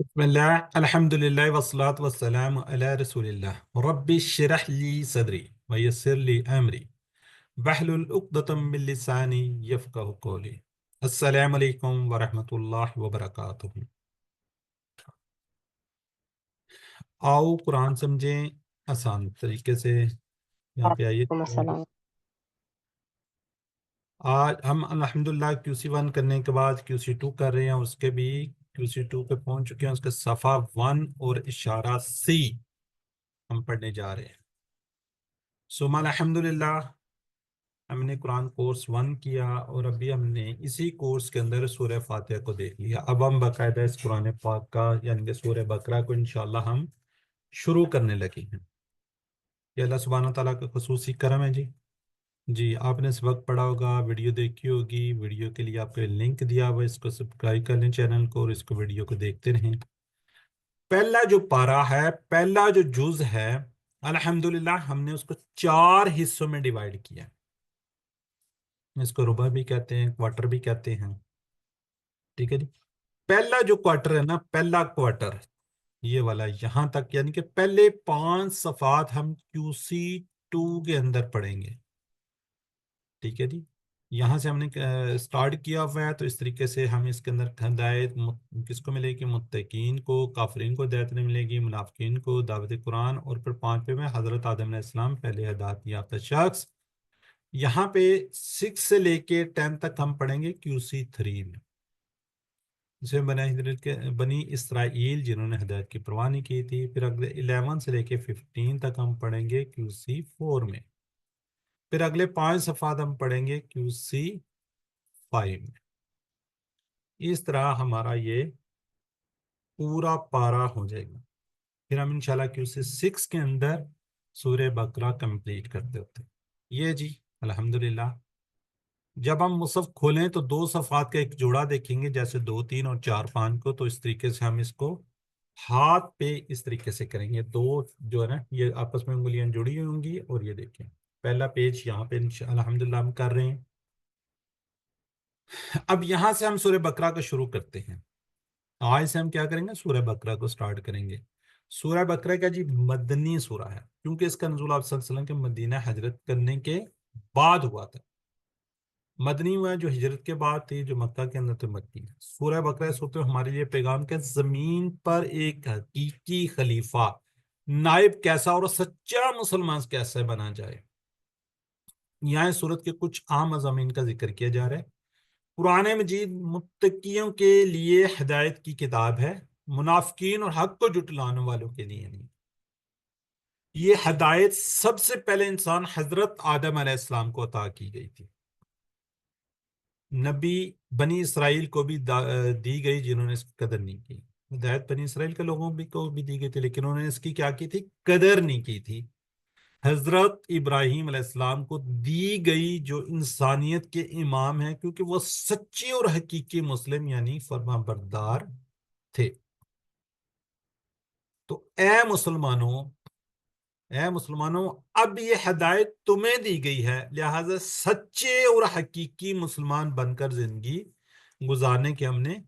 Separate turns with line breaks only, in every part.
बिस्मिल्लाह अल्हम्दुलिल्लाह वस्सलातु वस्सलामु अला रसूलिल्लाह रब्बि इश्रह ली सदरी व यस्सिर ली अमरी वहलुल उक़दतम मिन लिसानी यफ़क़हू क़ौली। अस्सलामु अलैकुम व रहमतुल्लाहि व बरकातुहू। आओ कुरान समझें आसान तरीके से। यहाँ पे आइए।
वालेकुम अस्सलाम।
आज हम अल्हम्दुलिल्लाह QC1 करने के बाद QC2 कर रहे हैं, उसके भी QC2 पे पहुंच चुके हैं। उसके सफ़ा 1 और इशारा C हम पढ़ने जा रहे हैं। सुमा अल्हम्दुलिल्लाह हमने कुरान कोर्स 1 किया और अभी हमने इसी कोर्स के अंदर सूरह फातिहा को देख लिया। अब हम बाकायदा इस कुरान पाक का यानी कि सूरह बकरा को इंशाल्लाह हम शुरू करने लगे हैं। ये अल्लाह सुब्हानहू तआला का खुसूसी करम है। जी आपने सबक पढ़ा होगा, वीडियो देखी होगी, वीडियो के लिए आपको लिंक दिया हुआ है, इसको सब्सक्राइब कर लें चैनल को और इसको वीडियो को देखते रहें। पहला जो पारा है, पहला जो जुज है, अल्हम्दुलिल्लाह हमने उसको 4 हिस्सों में डिवाइड किया। इसको रुबा भी कहते हैं, क्वार्टर भी कहते हैं। ठीक है जी। पहला जो क्वार्टर है ना, पहला क्वार्टर ये वाला यहां तक, यानी कि पहले 5 सफात हम QC2 के अंदर पढ़ेंगे। ठीक है जी। यहां से हमने स्टार्ट किया हुआ है, तो इस तरीके से हम इसके अंदर हिदायत किसको मिलेगी? मुत्तकीन को, काफरीन को हिदायत नहीं मिलेगी, मुनाफिकीन को दावत कुरान, और फिर 5वें में हजरत आदम अलैहिस्सलाम पहले हिदायत याफ्ता शख्स। यहाँ पे 6 से लेके 10 तक हम पढ़ेंगे QC3 में। जिसमें बनी इसराइल जिन्होंने हिदायत की परवाह नहीं की थी। फिर अगले 11 से लेके 15 तक हम पढ़ेंगे QC4 में। फिर अगले 5 सफ़ात हम पढ़ेंगे QC5 में। इस तरह हमारा ये पूरा पारा हो जाएगा। फिर हम इंशाल्लाह QC6 के अंदर सूरह बकरा कंप्लीट करते होते हैं। ये जी अल्हम्दुलिल्लाह। जब हम मुसहफ खोलें तो 2 सफ़ात का एक जोड़ा देखेंगे, जैसे 2, 3 और 4, 5 को। तो इस तरीके से हम इसको हाथ पे इस तरीके से करेंगे। 2 जो है ना, ये आपस में उंगलियां जुड़ी हुई होंगी। और ये देखें पहला पेज यहाँ पे अल्हम्दुलिल्लाह हम कर रहे हैं। अब यहाँ से हम सूरह बकरा को शुरू करते हैं। आज से हम क्या करेंगे? सूरह बकरा को स्टार्ट करेंगे। सूरह बकरा का जी मदनी सूरा है, क्योंकि इसका नज़ूल आप सल्लल्लाहु अलैहि वसल्लम के मदीना हिजरत करने के बाद हुआ था। मदनी हुआ है जो हिजरत के बाद थी, जो मक्का के अंदर तो मक्की है। सूरह बकरा इस वक्त हमारे लिए पैगाम के जमीन पर एक हकीकी खलीफा नाइब कैसा और सच्चा मुसलमान कैसे बना जाए, यहाँ इस सूरत के कुछ आम मज़ामीन का जिक्र किया जा रहा है। कुरान मजीद मुत्तकियों के लिए हिदायत की किताब है, मुनाफिकीन और हक को जुटलाने वालों के लिए नहीं। ये हिदायत सबसे पहले इंसान हजरत आदम अलैहिस्सलाम को अता की गई थी। नबी बनी इसराइल को भी दी गई, जिन्होंने इसकी कदर नहीं की। हिदायत बनी इसराइल के लोगों भी को भी दी गई थी, लेकिन उन्होंने इसकी क्या की थी? कदर नहीं की थी। हजरत इब्राहीम अलैहिस्सलाम को दी गई, जो इंसानियत के इमाम है, क्योंकि वो सच्चे और हकीकी मुस्लिम यानी फरमाबरदार थे। तो ए मुसलमानों, अब ये हिदायत तुम्हें दी गई है, लिहाजा सच्चे और हकीकी मुसलमान बनकर जिंदगी गुजारने की हमने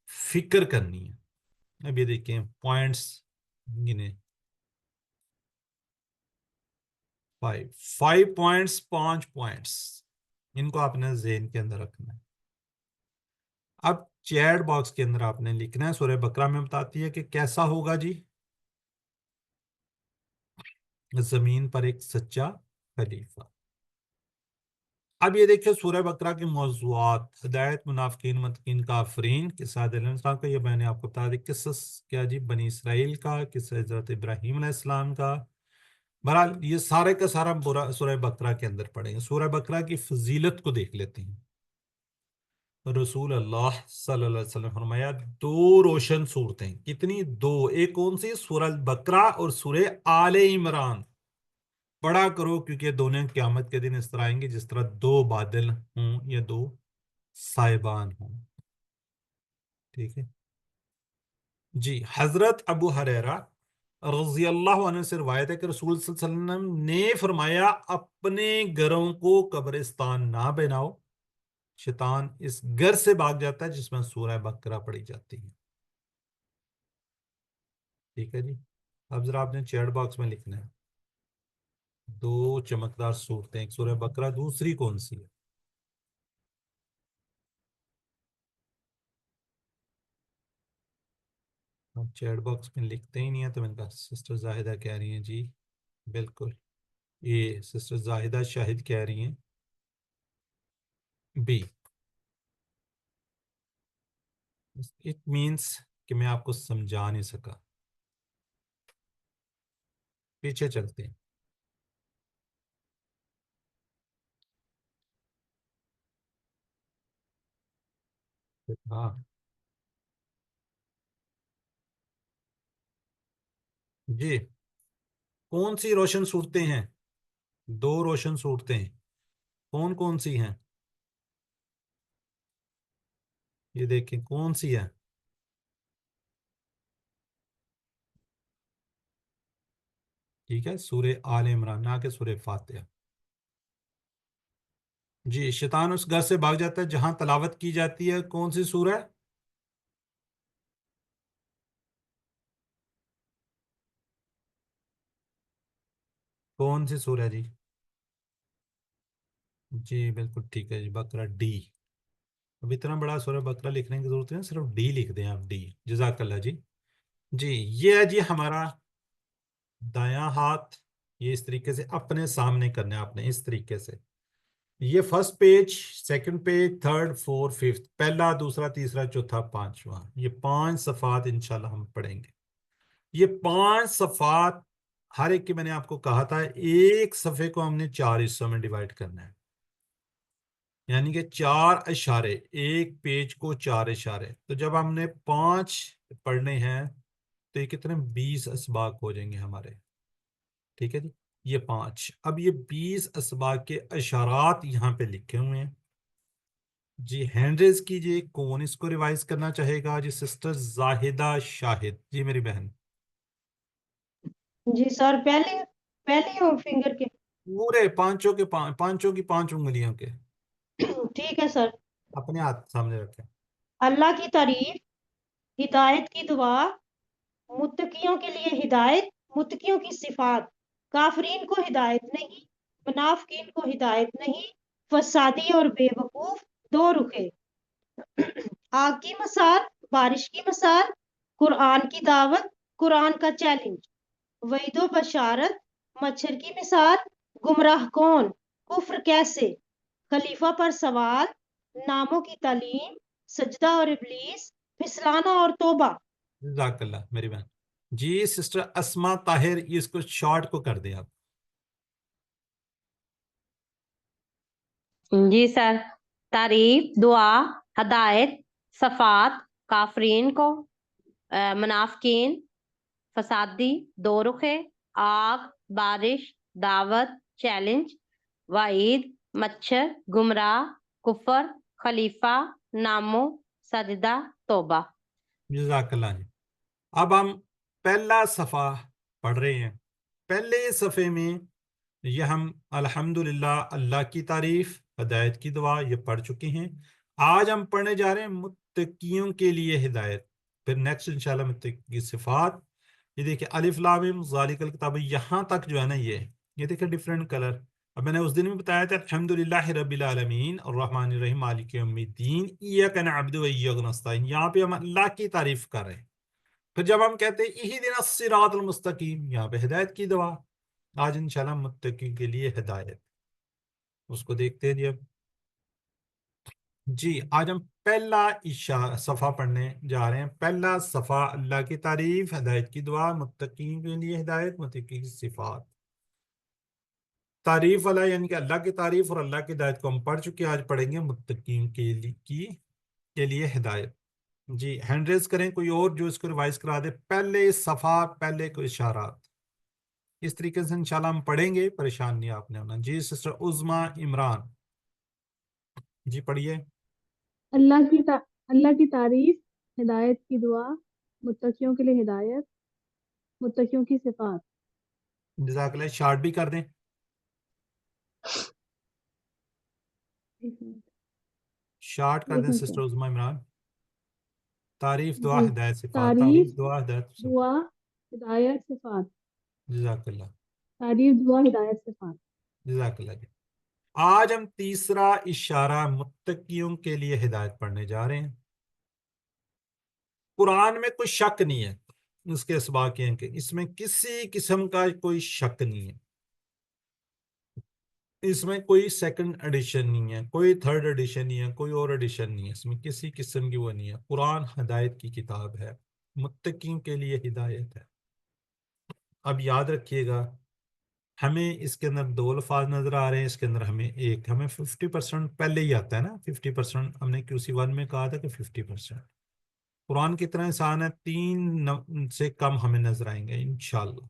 फिक्र करनी है। अब ये देखें पॉइंट्स गिने, 5 पॉइंट्स, 5 पॉइंट्स, इनको आपने ज़हन के अंदर रखना है। अब चैट बॉक्स के अंदर आपने लिखना है, सूरह बकरा में बताती है कि कैसा होगा जी जमीन पर एक सच्चा खलीफा। अब ये देखिए सूरह बकरा के मौज़ूआत, हिदायत, मुनाफिकीन, मुत्तकीन, काफरीन, किस्सा का, ये मैंने आपको बता दिया। किस्सा क्या जी? बनी इसराइल का किस्सा, हजरत इब्राहीम अलैहिस्सलाम का। बहरहाल ये सारे का सारा बुरा सूरह बकरा के अंदर पढ़ेंगे। सूरह बकरा की फजीलत को देख लेते हैं। रसूल अल्लाह सल्लल्लाहु अलैहि वसल्लम फरमाया, 2 रोशन सूरतें। कितनी? 2। एक कौन सी? सूरह बकरा और सूरह आले इमरान। पढ़ा करो, क्योंकि ये दोनों क़यामत के दिन इस तरह आएंगे जिस तरह 2 बादल हों या 2 साहिबान हों। ठीक है जी। हजरत अबू हुरैरा रज़ी अल्लाह अन्हु से रिवायत है कि रसूल सल्लल्लाहु अलैहि वसल्लम ने फरमाया, अपने घरों को कब्रिस्तान ना बनाओ, शैतान इस घर से भाग जाता है जिसमें सूरह बकरा पढ़ी जाती है। ٹھیک ہے جی. اب ذرا آپ نے چیٹ باکس میں لکھنا ہے 2 چمکدار صورتیں، ایک سورہ بقرہ، دوسری کون سی ہے؟ آپ چیٹ باکس میں لکھتے ہی نہیں ہے تو میں نے کہا سسٹر زاہدہ کہہ رہی ہیں جی بالکل، یہ سسٹر زاہدہ شاہد کہہ رہی ہیں بی. اٹ مینس کہ میں آپ کو سمجھا نہیں سکا. پیچھے چلتے ہیں. ہاں جی. کون سی روشن صورتیں ہیں؟ 2 روشن صورتیں ہیں. کون کون سی ہیں؟ یہ دیکھیں کون سی ہے. ٹھیک ہے، سورہ آل عمران نہ کہ سورہ فاتحہ. جی. شیطان اس گھر سے بھاگ جاتا ہے جہاں تلاوت کی جاتی ہے، کون سی سورہ؟ کون سی سورہ جی؟ جی بالکل ٹھیک ہے جی، بقرہ ڈی. اب اتنا بڑا سورہ بقرہ لکھنے کی ضرورت ہے، صرف ڈی لکھ دیں آپ، ڈی. جزاک اللہ جی. جی یہ ہے جی ہمارا دایاں ہاتھ. یہ اس طریقے سے اپنے سامنے کرنا ہے آپ نے، اس طریقے سے. یہ first page, second page, third, fourth, fifth, پہلا، دوسرا، تیسرا، چوتھا، پانچواں، یہ 5 صفحات انشاءاللہ ہم پڑھیں گے. یہ 5 صفحات ہر ایک کی میں نے آپ کو کہا تھا ایک صفحے کو ہم نے 4 حصوں میں ڈیوائڈ کرنا ہے، یعنی کہ 4 اشارے، ایک پیج کو 4 اشارے. تو جب ہم نے 5 پڑھنے ہیں تو یہ کتنے 20 اسباق ہو جائیں گے ہمارے. ٹھیک ہے جی. یہ 5. اب یہ 20 اسباق کے اشارات یہاں پہ لکھے ہوئے ہیں جی. ہینڈ ریز کیجئے. کون اس کو ریوائز کرنا چاہے گا؟ جی سسٹر زاہدہ شاہد جی میری بہن.
جی سر، پہلے فنگر کے
پورے پانچوں کے پانچوں کی 5 انگلیوں کے.
ٹھیک ہے سر.
اپنے ہاتھ سامنے رکھیں.
اللہ کی تعریف، ہدایت کی دعا، متقیوں کے لیے ہدایت، متقیوں کی صفات. کافرین کو ہدایت نہیں، منافقین کو ہدایت نہیں، فسادی اور بے وقوف 2 رخے. آگ کی مثال، بارش کی مثال، قرآن کی دعوت، قرآن کا چیلنج. وعید و بشارت، مچھر کی مثال، گمراہ کون، کفر کیسے، خلیفہ پر سوال، ناموں کی تعلیم، سجدہ اور ابلیس، پھسلانا اور توبہ.
جزاک اللہ میری بہن. جی سسٹر اسما طاہر، یہ اس کو شارٹ کو کر دیں آپ.
جی سر. تعریف، دعا، ہدایت، صفات، کافرین کو، منافقین، فسادی، 2 رخے، آگ، بارش، دعوت، چیلنج، وعید، مچھر، گمراہ، کفر، خلیفہ، ناموں، سجدہ، توبہ.
جزاک اللہ جی. اب ہم پہلا صفحہ پڑھ رہے ہیں. پہلے صفحے میں یہ ہم الحمدللہ، اللہ کی تعریف، ہدایت کی دعا یہ پڑھ چکے ہیں. آج ہم پڑھنے جا رہے ہیں متقیوں کے لیے ہدایت. پھر نیکسٹ انشاءاللہ متقی کی صفات. یہ دیکھیں الف لام میم ذالک الکتاب، یہاں تک جو ہے نا یہ دیکھیں ڈفرینٹ کلر. اب میں نے اس دن بھی بتایا تھا الحمدللہ رب العالمین الرحمن الرحیم مالک یوم الدین ایاک نعبد و ایاک نستعین. یہاں پہ ہم اللہ کی تعریف کر رہے ہیں. پھر جب ہم کہتے ہیں اہدنا الصراط المستقیم، یہاں پہ ہدایت کی دعا. آج انشاءاللہ متقی کے لیے ہدایت، اس کو دیکھتے ہیں جی. اب جی آج ہم پہلا صفحہ پڑھنے جا رہے ہیں. پہلا صفحہ اللہ کی تعریف، ہدایت کی دعا، متقین کے لیے ہدایت، متقی کی صفات. تعریف والا یعنی کہ اللہ کی تعریف اور اللہ کی ہدایت کو ہم پڑھ چکے، آج پڑھیں گے متقین کے لیے ہدایت. جی ہینڈ ریز کریں کوئی اور جو اس کو ریوائز کرا دے. پہلے صفحہ، پہلے کو اشارات اس طریقے سے انشاءاللہ ہم پڑھیں گے، پریشان نہیں آپ نے ہونا. جی سسٹر عظما عمران جی پڑھیے.
اللہ کی تعریف، ہدایت کی دعا، متقیوں کے لیے ہدایت، متقیوں کی صفات.
جزاک اللہ. شارٹ بھی کر دیں، شارٹ کر دیں سسٹر عظما عمران. تعریف، دعا،
جی
ہدایت، صفات.
تعریف،
تعریف، دعا، ہدایت، صفات.
دعا، ہدایت صفات
جزاک اللہ،
تعریف دعا ہدایت صفات
جزاک اللہ جی۔ آج ہم تیسرا اشارہ متقیوں کے لیے ہدایت پڑھنے جا رہے ہیں۔ قرآن میں کوئی شک نہیں ہے اس کے اسباق ہیں کہ اس میں کسی قسم کا کوئی شک نہیں ہے، اس میں کوئی سیکنڈ ایڈیشن نہیں ہے، کوئی تھرڈ ایڈیشن نہیں ہے، کوئی اور ایڈیشن نہیں ہے، اس میں کسی قسم کی وہ نہیں ہے۔ قرآن ہدایت کی کتاب ہے، متقین کے لیے ہدایت ہے۔ اب یاد رکھیے گا، ہمیں اس کے اندر 2 الفاظ نظر آ رہے ہیں، اس کے اندر ہمیں ہمیں 50% پہلے ہی آتا ہے نا، 50% ہم نے QC1 میں کہا تھا کہ 50%۔ قرآن کتنا آسان ہے، 3 سے کم ہمیں نظر آئیں گے انشاءاللہ۔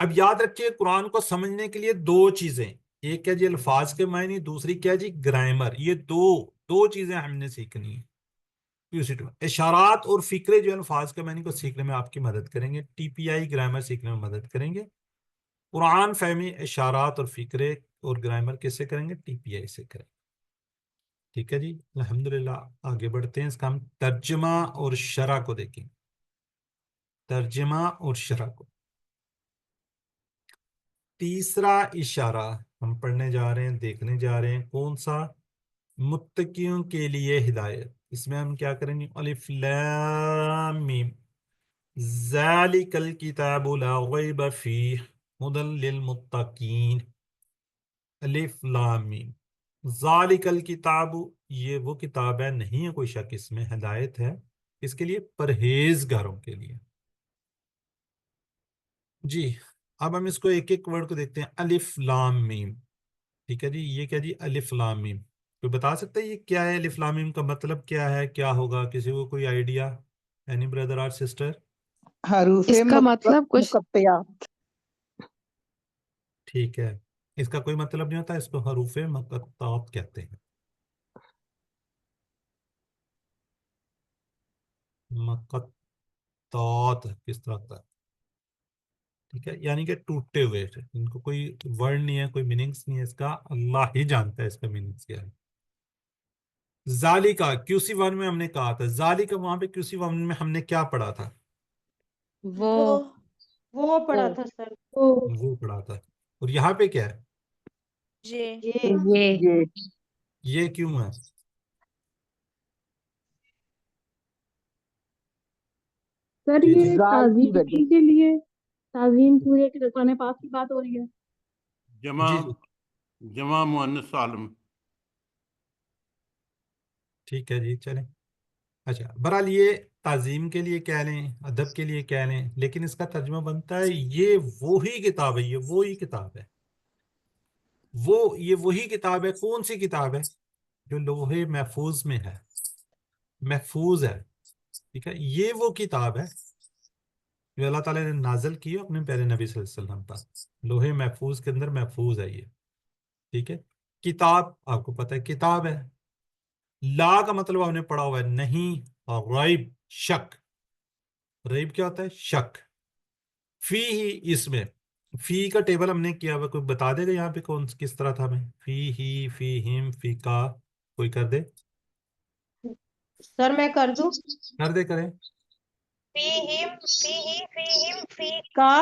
اب یاد رکھیے، قرآن کو سمجھنے کے لیے 2 چیزیں، ایک ہے جی الفاظ کے معنی، دوسری کیا جی گرامر۔ یہ دو چیزیں ہم نے سیکھنی ہیں۔ QC2 اشارات اور فکرے جو الفاظ کے معنی کو سیکھنے میں آپ کی مدد کریں گے، TPI گرامر سیکھنے میں مدد کریں گے۔ قرآن فہمی اشارات اور فکرے اور گرامر کس سے کریں گے؟ TPI سے کریں گے۔ ٹھیک ہے جی، الحمدللہ آگے بڑھتے ہیں۔ اس کا ہم ترجمہ اور شرح کو دیکھیں، ترجمہ اور شرح کو۔ تیسرا اشارہ ہم پڑھنے جا رہے ہیں، دیکھنے جا رہے ہیں، کون سا؟ متقیوں کے لیے ہدایت۔ اس میں ہم کیا کریں گے؟ الف لام میم، ذالک الکتاب لا ریب فیہ ھدی للمتقین۔ الف لام میم، ذالک الکتاب، یہ وہ کتاب ہے، نہیں ہے کوئی شک اس میں، ہدایت ہے اس کے لیے، پرہیزگاروں کے لیے۔ جی اب ہم اس کو ایک ایک ورڈ کو دیکھتے ہیں۔ الف لام میم، ٹھیک ہے جی، یہ کیا جی؟ الف لام میم، کوئی بتا سکتا ہے یہ کیا ہے؟ الف لام میم کا مطلب کیا ہے، کیا ہوگا؟ کسی کو کوئی آئیڈیا؟ اینی بردر اور سسٹر؟
حروف
اس کا مطلب کچھ
مقطعات۔
ٹھیک ہے، اس کا کوئی مطلب نہیں ہوتا، اس کو حروف مقطعات کہتے ہیں۔ مقطعات کس طرح کا؟ ٹھیک ہے، یعنی کہ ٹوٹے ہوئے، ان کو کوئی ورڈ نہیں ہے، کوئی میننگس نہیں ہے اس کا، اللہ ہی جانتا ہے اس کا میننگس کیا ہے۔ ذالکا QC1 میں ہم نے کہا تھا، ذالکا وہاں پہ QC1 میں ہم نے کیا پڑھا تھا؟
وہ پڑھا تھا سر،
وہ پڑھا تھا۔ اور یہاں پہ کیا ہے؟
یہ
یہ کیوں ہے؟
سر
جی جی
یہ
زال کی وجہ
تعظیم کے لیے، تعظیم پورے قرآن پاک کی بات ہو رہی ہے۔
جی جی
جمع مؤنث سالم۔
ٹھیک ہے جی، چلیں۔ اچھا بہرحال یہ تعظیم کے لیے کہہ لیں، ادب کے لیے کہہ لیں، لیکن اس کا ترجمہ بنتا ہے یہ وہی کتاب ہے، یہ وہی کتاب ہے، یہ وہی کتاب ہے۔ کون سی کتاب ہے؟ جو لوح محفوظ میں ہے، محفوظ ہے، ٹھیک ہے، یہ وہ کتاب ہے جو اللہ تعالیٰ نے نازل کی ہے اپنے پیارے نبی صلی اللہ علیہ وسلم پر، لوح محفوظ کے اندر محفوظ ہے یہ، ٹھیک ہے۔ کتاب آپ کو پتہ ہے کتاب ہے، لا کا مطلب آپ نے پڑھا ہوا ہے نہیں، اور ریب شک، ریب کیا ہوتا ہے؟ شک۔ فی ہی، اس میں فی کا ٹیبل ہم نے کیا ہوا، کوئی بتا دے گا یہاں پہ کس طرح تھا؟ ہمیں فی ہی، فی ہم، فی کا، کوئی کر دے؟
سر میں کر دوں؟
کر دے، کریں۔
فی ہم، فی ہی، فی ہم، فی کا،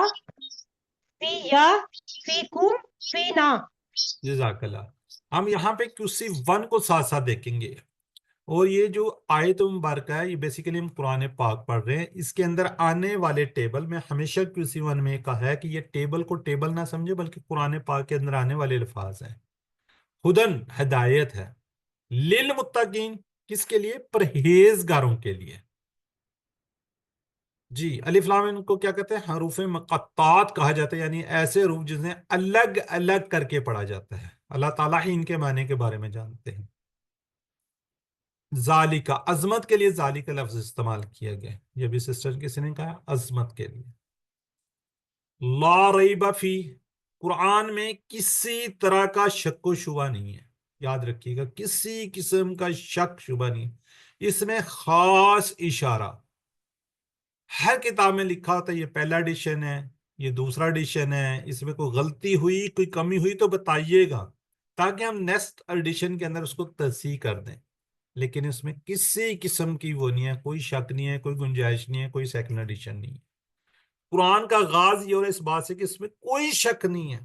فی یا، فی کم، فی نا۔
جزاک اللہ۔ ہم یہاں پہ QC1 کو ساتھ ساتھ دیکھیں گے، اور یہ جو آیت مبارکہ ہے یہ بیسیکلی ہم قرآن پاک پڑھ رہے ہیں، اس کے اندر آنے والے ٹیبل میں ہمیشہ QC1 میں کہا ہے کہ یہ ٹیبل کو ٹیبل نہ سمجھے، بلکہ قرآن پاک کے اندر آنے والے الفاظ ہیں۔ ہدن ہدایت ہے، للمتقین کس کے لیے؟ پرہیزگاروں کے لیے۔ جی الف لام ان کو کیا کہتے ہیں؟ حروف مقطعات کہا جاتا ہے، یعنی ایسے حروف جنہیں الگ الگ کر کے پڑھا جاتا ہے، اللہ تعالیٰ ہی ان کے معنی کے بارے میں جانتے ہیں۔ ذالکا، عظمت کے لیے ذالکا لفظ استعمال کیا گیا، یہ بھی سسٹر کسی نے کہا، عظمت کے لیے۔ لا ریب فی، قرآن میں کسی طرح کا شک و شبہ نہیں ہے، یاد رکھیے گا، کسی قسم کا شک شبہ نہیں۔ اس میں خاص اشارہ، ہر کتاب میں لکھا ہوتا ہے یہ پہلا ایڈیشن ہے، یہ دوسرا ایڈیشن ہے، اس میں کوئی غلطی ہوئی، کوئی کمی ہوئی تو بتائیے گا، تاکہ ہم نیکسٹ ایڈیشن کے اندر اس کو تصحیح کر دیں۔ لیکن اس میں کسی قسم کی وہ نہیں ہے، کوئی شک نہیں ہے، کوئی گنجائش نہیں ہے، کوئی سیکنڈ ایڈیشن نہیں ہے۔ قرآن کا آغاز یہ ہو رہا ہے اس بات سے کہ اس میں کوئی شک نہیں ہے۔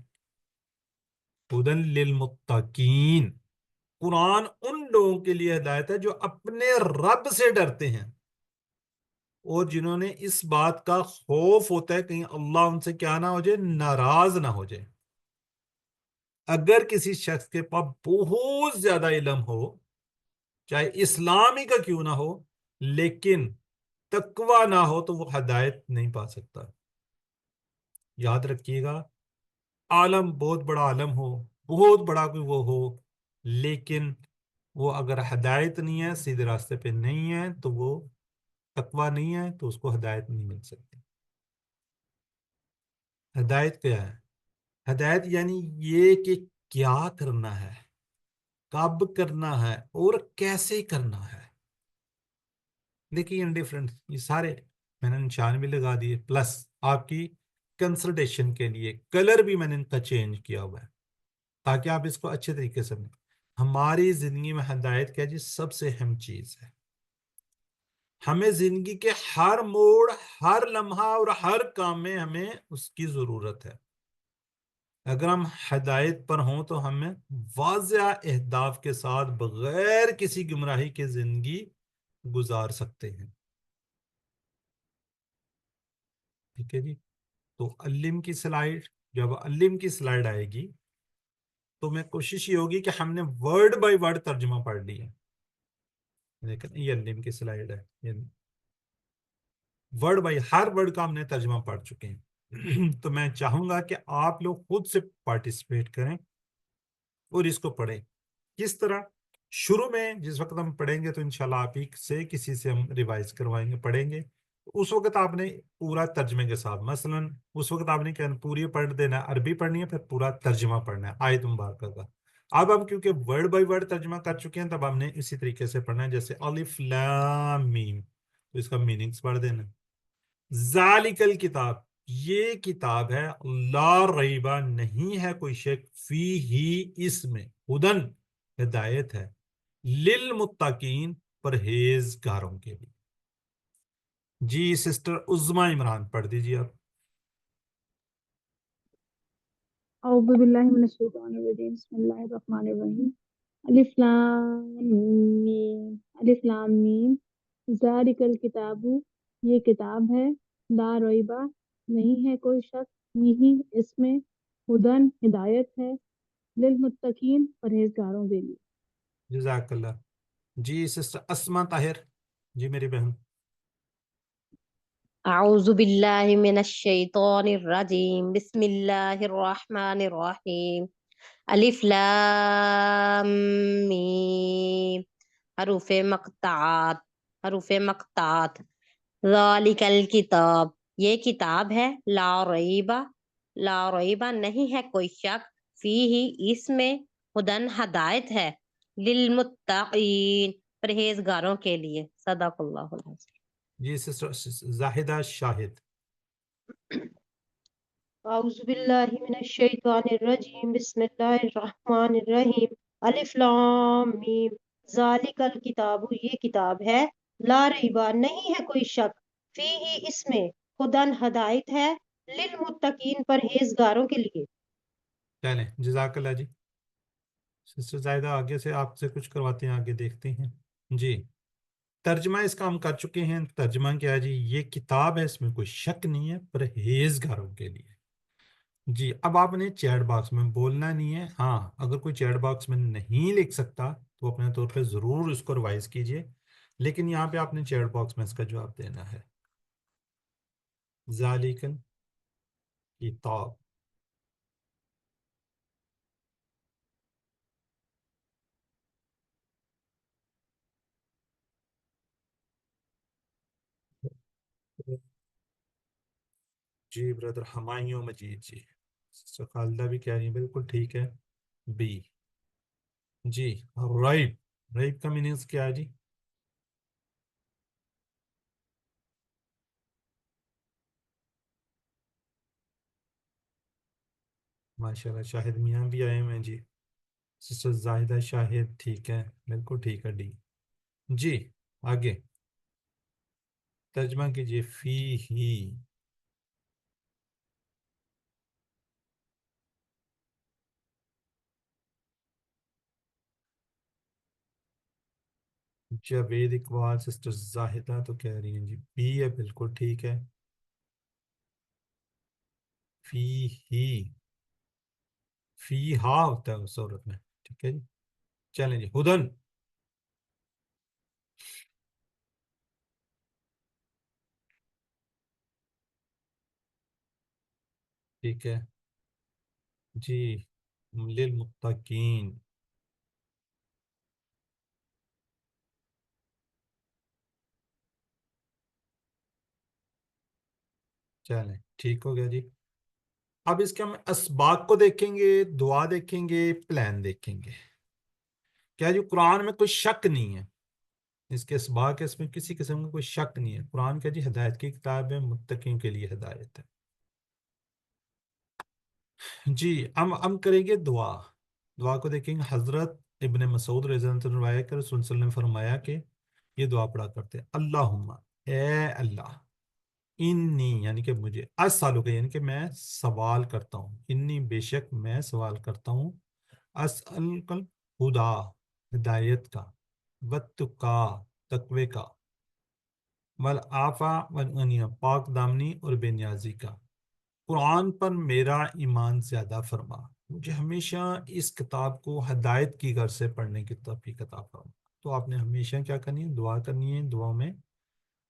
ہدی للمتقین، قرآن ان لوگوں کے لیے ہدایت ہے جو اپنے رب سے ڈرتے ہیں اور جنہوں نے اس بات کا خوف ہوتا ہے کہیں اللہ ان سے کیا نہ ہو جائے، ناراض نہ ہو جائے۔ اگر کسی شخص کے پاس بہت زیادہ علم ہو، چاہے اسلام ہی کا کیوں نہ ہو، لیکن تقوی نہ ہو تو وہ ہدایت نہیں پا سکتا۔ یاد رکھیے گا، عالم بہت بڑا عالم ہو، بہت بڑا کوئی وہ ہو، لیکن وہ اگر ہدایت نہیں ہے، سیدھے راستے پہ نہیں ہے، تو وہ تقوی نہیں ہے، تو اس کو ہدایت نہیں مل سکتی۔ ہدایت کیا ہے؟ ہدایت یعنی یہ کہ کیا کرنا ہے، کب کرنا ہے اور کیسے کرنا ہے۔ دیکھیے ڈفرنٹ یہ سارے میں نے نشان بھی لگا دیے، پلس آپ کی کنسلٹیشن کے لیے کلر بھی میں نے ان کا چینج کیا ہوا ہے تاکہ آپ اس کو اچھے طریقے سے سمجھیں۔ ہماری زندگی میں ہدایت کیا جی سب سے اہم چیز ہے۔ ہمیں زندگی کے ہر موڑ، ہر لمحہ اور ہر کام میں ہمیں اس کی ضرورت ہے۔ اگر ہم ہدایت پر ہوں تو ہمیں واضح اہداف کے ساتھ بغیر کسی گمراہی کے زندگی گزار سکتے ہیں۔ ٹھیک ہے جی، تو علم کی سلائیڈ، جب علم کی سلائیڈ آئے گی تو میں کوشش یہ ہوگی کہ ہم نے ورڈ بائی ورڈ ترجمہ پڑھ لیا، لیکن یہ علم کی سلائیڈ ہے، ورڈ بائی ہر ورڈ کا ہم نے ترجمہ پڑھ چکے ہیں۔ تو میں چاہوں گا کہ آپ لوگ خود سے پارٹیسپیٹ کریں اور اس کو پڑھیں۔ کس طرح؟ شروع میں جس وقت ہم پڑھیں گے تو انشاءاللہ آپ ہی سے کسی سے ہم ریوائز کروائیں گے، پڑھیں گے، اس وقت آپ نے پورا ترجمے کے ساتھ، مثلا اس وقت آپ نے کہنا پوری پڑھ دینا ہے، عربی پڑھنی ہے، پھر پورا ترجمہ پڑھنا ہے آیت مبارکہ کا۔ اب ہم کیونکہ ورڈ بائی ورڈ ترجمہ کر چکے ہیں، تب ہم نے اسی طریقے سے پڑھنا ہے، جیسے الف لام میم، تو اس کا میننگز پڑھ دینا۔ ذالک الکتاب، یہ کتاب ہے، لا ریبہ، نہیں ہے کوئی شک، فی ہی، اس میں، ہدن، ہدایت ہے، للمتقین، پرہیزگاروں کے لیے۔ جی سسٹر عظمیٰ عمران پڑھ دیجیے آپ۔
اعوذ باللہ من الشیطان الرجیم، بسم اللہ الرحمن الرحیم۔ الف لام میم، الف لام میم، ذالک الکتاب، یہ کتاب ہے، لا ریبہ، نہیں ہے کوئی شک، یہی اس میں، ہدن، ہدایت ہے، للمتقین، پرہیزگاروں کے لیے۔
جزاک اللہ۔ جی سسٹر اسما طاہر، جی میری بہن۔
اعوذ باللہ من الشیطان الرجیم، بسم اللہ الرحمن الرحیم، الف لام میم، حروف مقطعات، حروف مقطعات، ذالک الکتاب، یہ کتاب ہے، لا ریبہ، لا ریبہ، نہیں ہے کوئی شک، فیہ، اس میں، ہدن، ہدایت ہے، للمتقین، پرہیزگاروں کے لیے۔ صدق اللہ العظیم۔
جی سسٹر زاہدہ شاہد۔
اعوذ باللہ من الشیطان الرجیم، بسم اللہ الرحمن الرحیم، الف لام میم، ذالک الکتاب، یہ کتاب ہے، لا ریبہ، نہیں ہے کوئی شک، فیہ، اس میں، ہدن، ہدایت ہے، للمتقین، پرہیزگاروں کے لیے۔
چلیں جزاک اللہ جی۔ سسٹر زاہدہ آگے سے آپ سے کچھ کرواتے ہیں، آگے دیکھتے ہیں۔ جی ترجمہ اس کا ہم کر چکے ہیں۔ ترجمہ کیا ہے جی؟ یہ کتاب ہے، اس میں کوئی شک نہیں ہے، پرہیزگاروں کے لیے۔ جی اب آپ نے چیٹ باکس میں بولنا نہیں ہے، ہاں اگر کوئی چیٹ باکس میں نہیں لکھ سکتا تو اپنے طور پہ ضرور اس کو ریوائز کیجئے، لیکن یہاں پہ آپ نے چیٹ باکس میں اس کا جواب دینا ہے۔ ذالک کتاب، جی بردر ہمایوں مجید جی، سسٹر خالدہ بھی کہہ رہی ہیں بالکل ٹھیک ہے، بی۔ جی ریب، ریب کا میننگز کیا ہے جی؟ ماشاءاللہ شاہد میاں بھی آئے ہوئے ہیں جی۔ سسٹر زاہدہ شاہد ٹھیک ہے، بالکل ٹھیک ہے، ڈی۔ جی آگے ترجمہ کیجئے فی ہی. جاوید اقبال سسٹر زاہدہ تو کہہ رہی ہیں جی بی ہے، بالکل ٹھیک ہے. فی ہی، فی ہا ہوتا ہے اس صورت میں. ٹھیک ہے جی، چلیں جی. ہدن. ٹھیک ہے جی. للمتقین. چلیں ٹھیک ہو گیا جی. اب اس کے ہم اسباق کو دیکھیں گے، دعا دیکھیں گے، پلان دیکھیں گے. کیا جی قرآن میں کوئی شک نہیں ہے، اس کے اسباق ہے، اس میں کسی قسم کا کوئی شک نہیں ہے. قرآن کا جی ہدایت کی کتاب ہے، متقین کے لیے ہدایت ہے. جی ہم کریں گے دعا. دعا کو دیکھیں گے. حضرت ابن مسعود رضی اللہ عنہ نے روایت کر رسول صلی اللہ علیہ وسلم نے فرمایا کہ یہ دعا پڑھا کرتے ہیں: اللہم، اے اللہ، انی یعنی کہ مجھے، اسالو کا یعنی کہ میں سوال کرتا ہوں، انی بے شک میں سوال کرتا ہوں، اسألک الہدا ہدایت کا، والتقا تقوی کا، والعافا والغنی پاک دامنی اور بے نیازی کا. قرآن پر میرا ایمان زیادہ فرما، مجھے ہمیشہ اس کتاب کو ہدایت کی غرض سے پڑھنے کی توفیق عطا فرما. تو آپ نے ہمیشہ کیا کرنی ہے؟ دعا کرنی ہے. دعا میں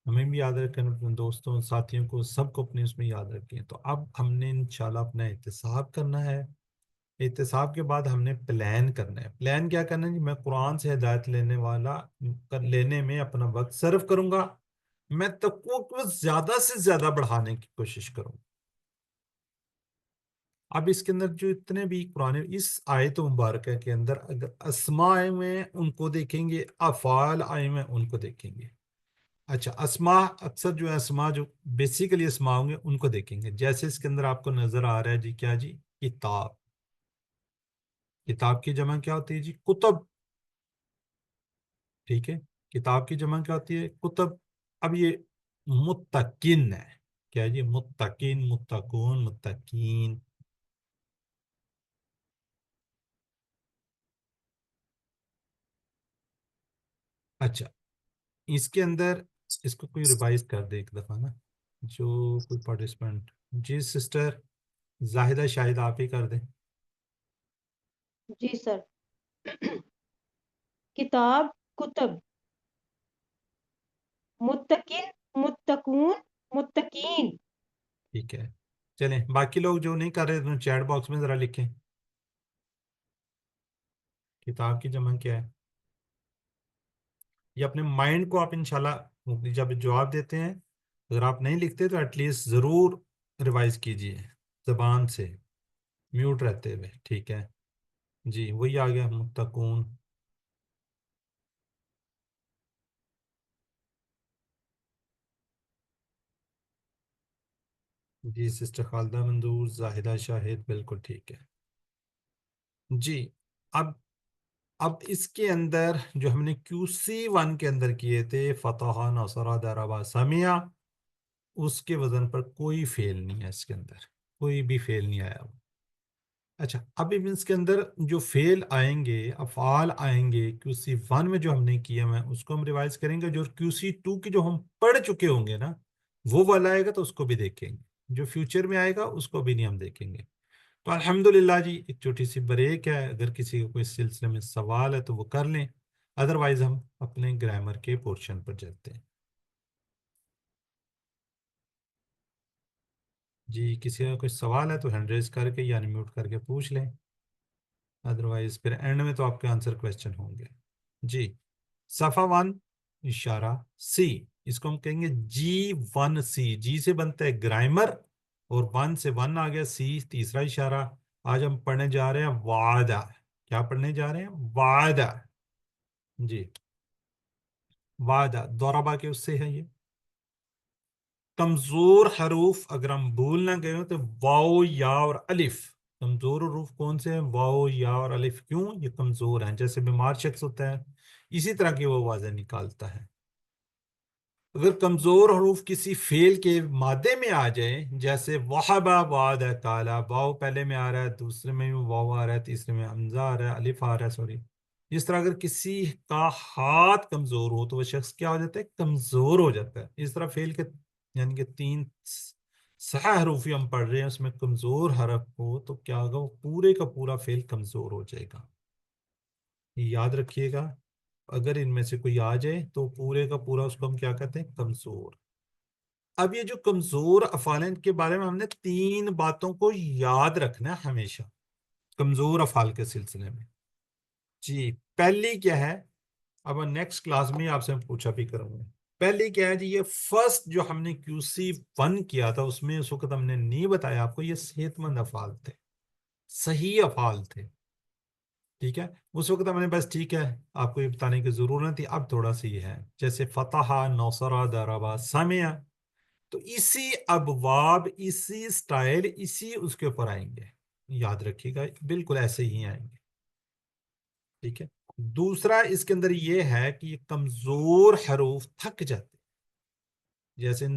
ہمیں بھی یاد رکھیں، اپنے دوستوں ساتھیوں کو سب کو اپنے اس میں یاد رکھیں. تو اب ہم نے انشاءاللہ اپنا احتساب کرنا ہے. احتساب کے بعد ہم نے پلان کرنا ہے. پلان کیا کرنا ہے جی؟ میں قرآن سے ہدایت لینے میں اپنا وقت صرف کروں گا. میں تقوی کو زیادہ سے زیادہ بڑھانے کی کوشش کروں گا. اب اس کے اندر جو اتنے بھی قرآن اس آیت مبارکہ کے اندر اگر اسماء آئے ہوئے ہیں ان کو دیکھیں گے، افعال آئے ہوئے ہیں ان کو دیکھیں گے. اچھا اسماء اکثر جو ہے اسماء جو بیسیکلی اسماء ہوں گے ان کو دیکھیں گے. جیسے اس کے اندر آپ کو نظر آ رہا ہے جی کیا جی؟ کتاب. کتاب کی جمع کیا ہوتی ہے جی؟ کتب. ٹھیک ہے، کتاب کی جمع کیا ہوتی ہے؟ کتب. اب یہ متقین ہے. کیا جی؟ متقین، متقون، متقین. اچھا اس کے اندر اس کو کوئی ریوائز کر دے ایک دفعہ نا، جو کوئی پارٹیسپینٹ. جی سسٹر زاہدہ شاہد آپ ہی کر دیں.
جی سر. کتاب، کتب، متقن، متقون، متقین.
ٹھیک ہے چلیں، باقی لوگ جو نہیں کر رہے تو چیٹ باکس میں ذرا لکھیں کتاب کی جمع کیا ہے. یہ اپنے مائنڈ کو آپ انشاءاللہ جب جواب دیتے ہیں اگر آپ نہیں لکھتے تو ایٹ لیسٹ ضرور ریوائز کیجئے زبان سے میوٹ رہتے ہوئے. ٹھیک ہے جی، وہی آ گیا متقون. جی سسٹر خالدہ مندور، زاہدہ شاہد، بالکل ٹھیک ہے جی. اب اس کے اندر جو ہم نے QC1 کے اندر کیے تھے، فتح، نصرہ، ضربہ، سمیع، اس کے وزن پر کوئی فیل نہیں ہے. اس کے اندر کوئی بھی فیل نہیں آیا. اچھا اب اس کے اندر جو فیل آئیں گے، افعال آئیں گے QC1 میں جو ہم نے کیا ہے اس کو ہم ریوائز کریں گے. جو QC2 کی جو ہم پڑھ چکے ہوں گے نا وہ والا آئے گا تو اس کو بھی دیکھیں گے. جو فیوچر میں آئے گا اس کو بھی نہیں ہم دیکھیں گے. تو الحمدللہ جی ایک چھوٹی سی بریک ہے، اگر کسی کو کوئی سلسلے میں سوال ہے تو وہ کر لیں، ادروائز ہم اپنے گرامر کے پورشن پر چلتے ہیں. جی کسی کا کوئی سوال ہے تو ہینڈ ریز کر کے یا انمیوٹ کر کے پوچھ لیں، ادروائز پھر اینڈ میں تو آپ کے آنسر کویسچن ہوں گے. جی صفحہ 1 اشارہ سی، اس کو ہم کہیں گے G1C. جی سے بنتا ہے گرامر اور 1 سے 1 آ گیا، سی تیسرا اشارہ. آج ہم پڑھنے جا رہے ہیں وعدہ. کیا پڑھنے جا رہے ہیں؟ وعدہ. جی وعدہ ضربہ کے اس سے ہے. یہ کمزور حروف اگر ہم بھول نہ گئے ہوں تو واو، یا اور الف. کمزور حروف کون سے ہیں؟ واو، یا اور الف. کیوں یہ کمزور ہیں؟ جیسے بیمار شخص ہوتا ہے इसी तरह की वो आवाज़ें निकालता है। अगर कमज़ोर हरूफ किसी फेल के मादे में आ जाए, जैसे वहबा वाद है काला, वाव पहले में आ रहा है, दूसरे में भी वाव आ रहा है, तीसरे में हमजा आ रहा है, अलिफ आ रहा है, सॉरी। इस तरह अगर किसी का हाथ कमज़ोर हो तो वह शख्स क्या हो जाता है, कमज़ोर हो जाता है। इस तरह फेल के यानी कि 3 सह हरूफ हम पढ़ रहे हैं, उसमें कमज़ोर हरफ हो तो क्या होगा, वो पूरे का पूरा फेल कमज़ोर हो जाएगा। ये याद रखिएगा, अगर इनमें से कोई आ जाए तो पूरे का पूरा उसको हम क्या कहते हैं, कमज़ोर। अब ये जो कमजोर अफाल हैं, इनके बारे में हमने 3 बातों को याद रखना है हमेशा कमजोर अफाल के सिलसिले में। जी, पहली क्या है, अब नेक्स्ट क्लास में आपसे पूछा भी करूंगा। पहली क्या है जी, ये फर्स्ट जो हमने QC1 किया था उसमें उस वक्त हमने नहीं बताया आपको, ये सेहतमंद अफाल थे, सही अफाल थे। ठीक है, उस वक्त हमने बस ठीक है आपको ये बताने की जरूरत थी। अब थोड़ा सा ये है, जैसे फतहा, नौसरा, दरबा, समिया, तो इसी अबवाब, इसी स्टाइल, इसी उसके ऊपर आएंगे, याद रखिएगा, बिल्कुल ऐसे ही आएंगे। ठीक है, दूसरा इसके अंदर ये है कि ये कमजोर हरूफ थक जाते हैं, जैसे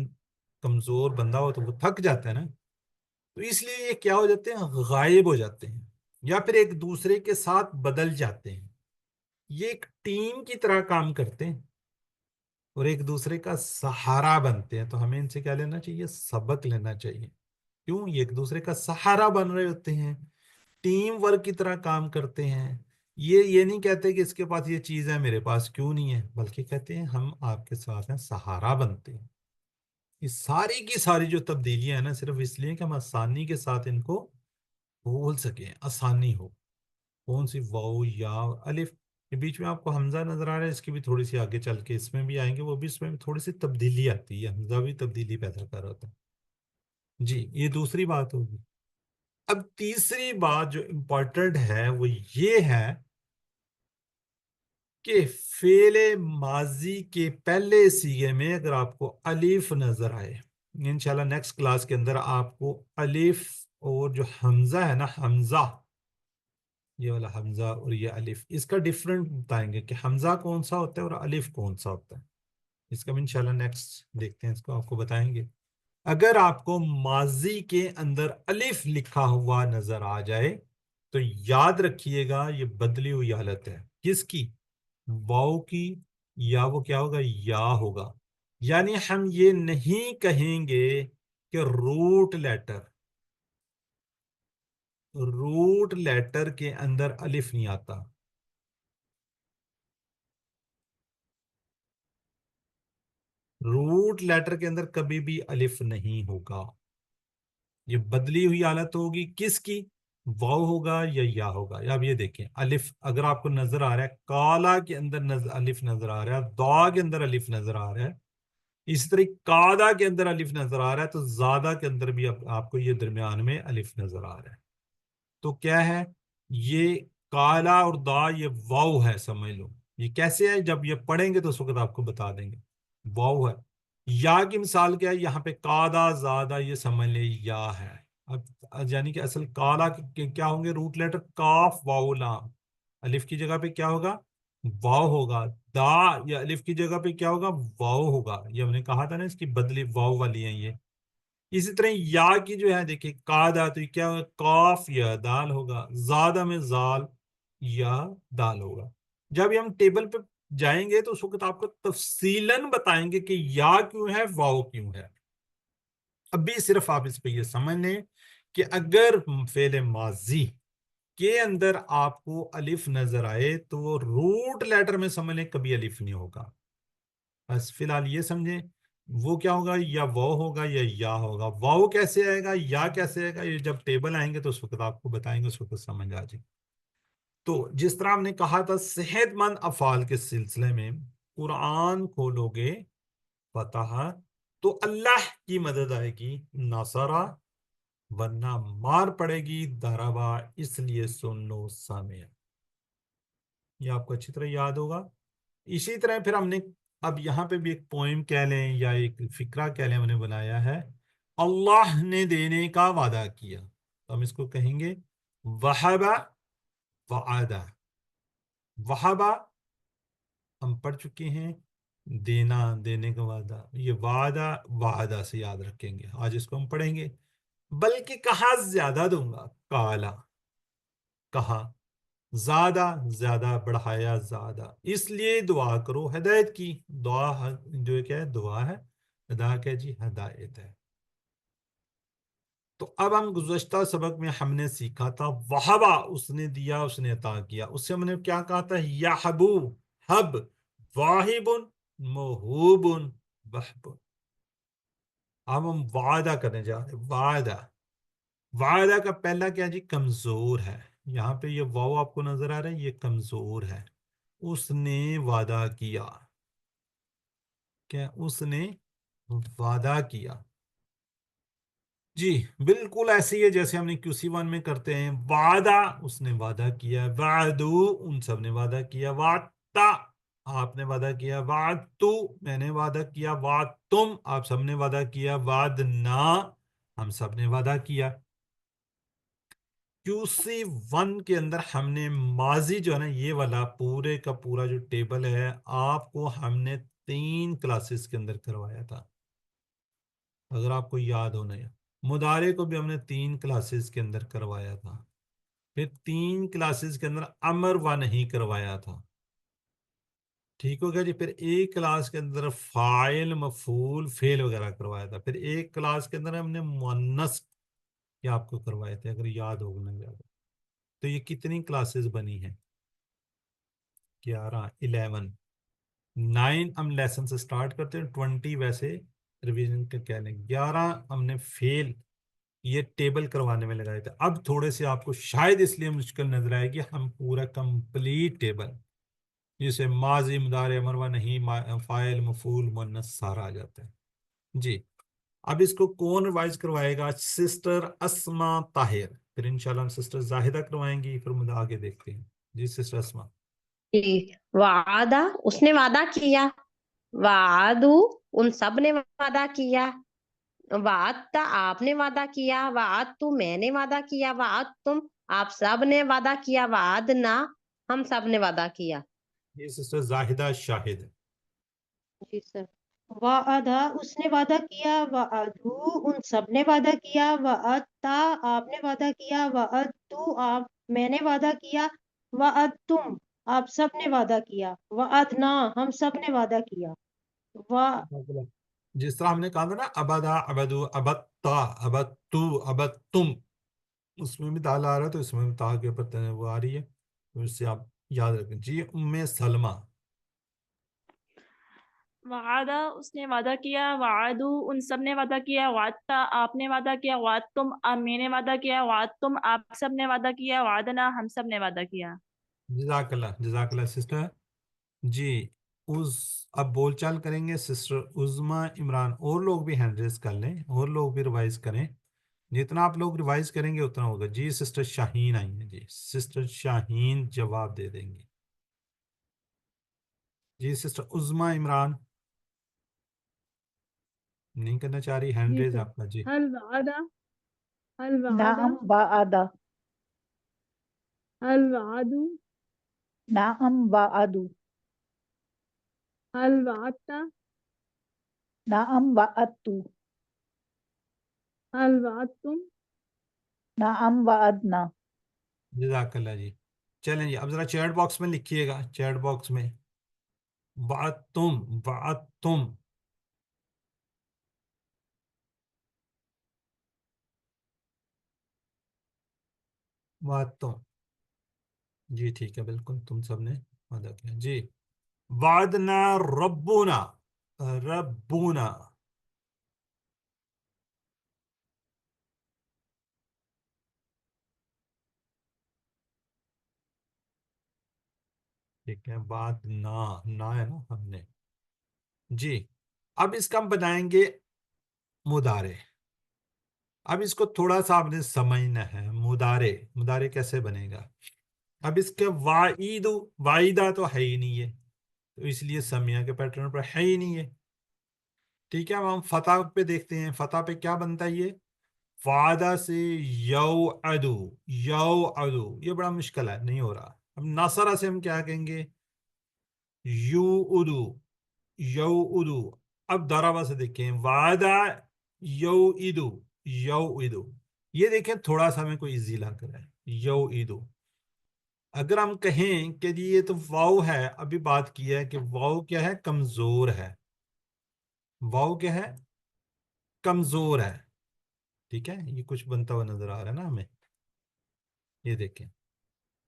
कमजोर बंदा हो तो वो थक जाता है ना, तो इसलिए ये क्या हो जाते हैं, गायब हो जाते हैं या फिर एक दूसरे के साथ बदल जाते हैं। ये एक टीम की तरह काम करते हैं और एक दूसरे का सहारा बनते हैं। तो हमें इनसे क्या लेना चाहिए, सबक लेना चाहिए। क्यों, ये एक दूसरे का सहारा बन रहे होते हैं, टीम वर्क की तरह काम करते हैं। ये नहीं कहते कि इसके पास ये चीज है मेरे पास क्यों नहीं है, बल्कि कहते हैं हम आपके साथ हैं, सहारा बनते हैं। ये सारी की सारी जो तब्दीलियां हैं ना, सिर्फ इसलिए कि हम आसानी के साथ इनको बोल सकें, आसानी हो। कौन सी, वाओ, या, अलिफ, ये बीच में आपको हमजा नजर आ रहा है, इसकी भी थोड़ी सी आगे चल के इसमें भी आएंगे, वो भी इसमें भी थोड़ी सी तब्दीली आती है, हमजा भी तब्दीली पैदा कर रहा होता है। जी, ये दूसरी बात होगी। अब तीसरी बात जो इम्पोर्टेंट है वो ये है कि फेले माजी के पहले सीगे में अगर आपको अलिफ नजर आए, इंशाल्लाह नेक्स्ट क्लास के अंदर आपको अलिफ और जो हमजा है ना, हमजा, ये वाला हमजा और ये अलिफ, इसका डिफरेंट बताएंगे कि हमजा कौन सा होता है और अलिफ कौन सा होता है। इसका भी इंशाल्लाह नेक्स्ट देखते हैं, इसको आपको बताएंगे। अगर आपको माजी के अंदर अलिफ लिखा हुआ नजर आ जाए तो याद रखिएगा ये बदली हुई हालत है, किसकी, वाव की, या वो क्या होगा, या होगा। यानी हम ये नहीं कहेंगे कि रूट लेटर के अंदर अलिफ नहीं आता। रूट लेटर के अंदर कभी भी अलिफ नहीं होगा, ये बदली हुई हालत होगी, किसकी, वाव होगा या होगा। या अब ये देखें, अलिफ अगर आपको नजर आ रहा है, काला के अंदर अलिफ नजर आ रहा है, दा के अंदर अलिफ नजर आ रहा है, इसी तरह कादा के अंदर अलिफ नजर आ रहा है, तो ज्यादा के अंदर भी आपको ये दरमियान में अलिफ नजर आ रहा है। तो क्या है, ये काला और दा ये वाव है, समझ लो। ये कैसे है, जब ये पढ़ेंगे तो उस वक्त आपको बता देंगे, वाव है। या की मिसाल क्या है, यहाँ पे कादा ज्यादा, ये समझ ले या है। अब यानी कि असल काला के क्या होंगे, रूट लेटर काफ वाव लाम, अलिफ की जगह पे क्या होगा, वाव होगा। दा या अलिफ की जगह पे क्या होगा, वाव होगा। ये हमने कहा था ना, इसकी बदली वाव वाली है ये। इसी तरह या की जो है देखिए, कादा, तो ये क्या होगा, काफ या दाल होगा, ज्यादा में जाल या दाल होगा। जब ये हम टेबल पे जाएंगे तो उस वक्त आपको तफसीलन बताएंगे कि या क्यों है, वाव क्यों है। अभी सिर्फ आप इस पे ये समझ लें कि अगर फेले माजी के अंदर आपको अलिफ नजर आए तो वो रूट लेटर में समझ लें कभी अलिफ नहीं होगा। बस फिलहाल ये समझें, वो क्या होगा, या वो होगा या होगा। वाव कैसे आएगा, या कैसे आएगा, ये जब टेबल आएंगे तो उस वक्त आपको बताएंगे, उस वक्त समझ आ जाएगी। तो जिस तरह हमने कहा था सेहतमंद अफाल के सिलसिले में, कुरान खोलोगे फतह तो अल्लाह की मदद आएगी, नसरा, वरना मार पड़ेगी, दरबा, इसलिए सुन लो सामिया। ये आपको अच्छी तरह याद होगा। इसी तरह फिर हमने अब यहाँ पे भी एक पोइम कह लें या एक फिक्रा कह लें, हमने बनाया है, अल्लाह ने देने का वादा किया, तो हम इसको कहेंगे वहबा वआदा। वहबा ہم پڑھ چکے ہیں دینا، دینے کا وعدہ، یہ وعدہ وعدہ سے یاد رکھیں گے، آج اس کو ہم پڑھیں گے۔ بلکہ کہا زیادہ دوں گا، کالا کہا، زیادہ زیادہ بڑھایا زیادہ، اس لیے دعا کرو ہدایت کی، دعا جو کیا ہے دعا ہے، ادا کیا جی ہدایت ہے۔ تو اب ہم گزشتہ سبق میں ہم نے سیکھا تھا وہبا، اس نے دیا، اس نے عطا کیا، اس سے ہم نے کیا کہا تھا یحبو، حب، واہب، موہوب، وہب۔ اب ہم وعدہ کرنے جا رہے ہیں، وعدہ، وعدہ کا پہلا کیا جی کمزور ہے، یہاں پہ یہ واو آپ کو نظر آ رہا ہے، یہ کمزور ہے، اس نے وعدہ کیا، کیا اس نے وعدہ کیا، جی بالکل ایسے ہی ہے جیسے ہم نے QC1 میں کرتے ہیں، وعدہ اس نے وعدہ کیا، وعدو ان سب نے وعدہ کیا، وعدتا آپ نے وعدہ کیا، وعدتو میں نے وعدہ کیا، وعدتم آپ سب نے وعدہ کیا، وعدنا ہم سب نے وعدہ کیا۔ QC1 کے اندر ہم نے ماضی جو ہے نا یہ والا پورے کا پورا جو ٹیبل ہے آپ کو ہم نے 3 کلاسز کے اندر کروایا تھا، اگر آپ کو یاد ہونا ہے۔ مضارع کو بھی ہم نے 3 کلاسز کے اندر کروایا تھا، پھر 3 کلاسز کے اندر امر و نہیں کروایا تھا، ٹھیک ہو گیا جی۔ پھر ایک کلاس کے اندر فاعل مفعول فعل وغیرہ کروایا تھا، پھر ایک کلاس کے اندر ہم نے مؤنث یہ آپ کو کروائے تھے، اگر یاد ہوگا نا یاد۔ تو یہ کتنی کلاسز بنی ہیں؟ 11 11 9 ہم لیسن سے سٹارٹ کرتے ہیں، 20 ویسے ریویژن کے کہہ لیں، 11 ہم نے فیل یہ ٹیبل کروانے میں لگائے تھے۔ اب تھوڑے سے آپ کو شاید اس لیے مشکل نظر آئے گی، ہم پورا کمپلیٹ ٹیبل جسے ماضی مضارع امر و نہیں فاعل مفعول مؤنث سارا آ جاتا ہے جی۔ اب اس کو کون ریوائز کروائے گا؟ سسٹر اسما طاہر، پھر انشاءاللہ ہم سسٹر زاہدہ کروائیں گی، پھر آگے دیکھتے ہیں جی۔ سسٹر اسما
جی، وعدہ اس نے وعدہ کیا، وعدو ان سب نے وعدہ کیا، وعدتا آپ نے وعدہ کیا، وعدتو میں نے وعدہ کیا، وعدتم آپ سب نے وعدہ کیا، وعدنا ہم سب نے وعدہ کیا۔
یہ سسٹر زاہدہ شاہد۔
جی سر۔ وعدہ اس نے وعدہ کیا، وعدو ان سب نے وعدہ کیا، وعدتا آپ نے وعدہ کیا، وعدتو آپ میں نے وعدہ کیا، وعدتم آپ سب نے وعدہ کیا، وعدنا ہم سب نے وعدہ کیا،
جس طرح ہم نے کہا تھا نا ابدا ابدو ابتا ابتو ابتم، اس میں بھی دال آ رہا ہے تو اس میں بھی تا کے اوپر وہ آ رہی ہے، تو اس سے آپ یاد رکھیں جی۔ سلمہ
وعدہ اس نے وعدہ کیا، وعدو ان سب نے وعدہ کیا، وعدتا آپ نے وعدہ کیا، وعدتم میں نے وعدہ کیا، وعدتم آپ سب نے وعدہ کیا، وعدنا ہم سب نے وعدہ کیا۔
جزاک اللہ سسٹر جی۔ اب بول چال کریں گے سسٹر عظما عمران، اور لوگ بھی ہینڈ ریز کر لیں، اور لوگ بھی ریوائز کریں، جتنا آپ لوگ ریوائز کریں گے اتنا ہوگا جی۔ سسٹر شاہین آئی ہیں جی، سسٹر شاہین جواب دے دیں گے جی۔ سسٹر عظما عمران نہیں کرنا چاہ رہی، ہینڈ
جی
ریز
سر۔
آپ کا جی۔
هل وعد هل وعد
نعم وعد
هل وعدوا
نعم وعد
هل وعدت
نعم وعدت
هل وعدتم
نعم وعدنا۔
جزاک اللہ جی۔ چلیں جی، اب ذرا چیٹ باکس میں لکھیے گا، چیٹ باکس میں وعدتم وعدتم، وعدتم جی ٹھیک ہے، بالکل تم سب نے وعدہ کیا جی۔ وعدنا ربنا ربنا، ٹھیک ہے، وعدنا نا ہے نا ہم نے جی۔ اب اس کا ہم بنائیں گے مضارع، اب اس کو تھوڑا سا آپ نے سمجھنا ہے، مضارع مضارع کیسے بنے گا؟ اب اس کے وعید وعیدہ تو ہے ہی نہیں ہے، تو اس لیے سمیہ کے پیٹرن پر ہے ہی نہیں ہے، ٹھیک ہے۔ اب ہم فتح پہ دیکھتے ہیں، فتح پہ کیا بنتا ہے؟ یہ وعدہ سے یوعدو یوعدو، یہ بڑا مشکل ہے، نہیں ہو رہا۔ اب ناصرہ سے ہم کیا کہیں گے؟ युउदु, यउदु। अब दोबारा से देखें, वादा यउइदु, यउइदु। ये देखें थोड़ा सा हमें कोई इजी लग रहा है, यउइदु। अगर हम कहें कि जी ये तो वाव है, अभी बात की है कि वाव क्या है, कमजोर है। वाव क्या है, कमजोर है। ठीक है, ये कुछ बनता हुआ नजर आ रहा है ना हमें। ये देखें,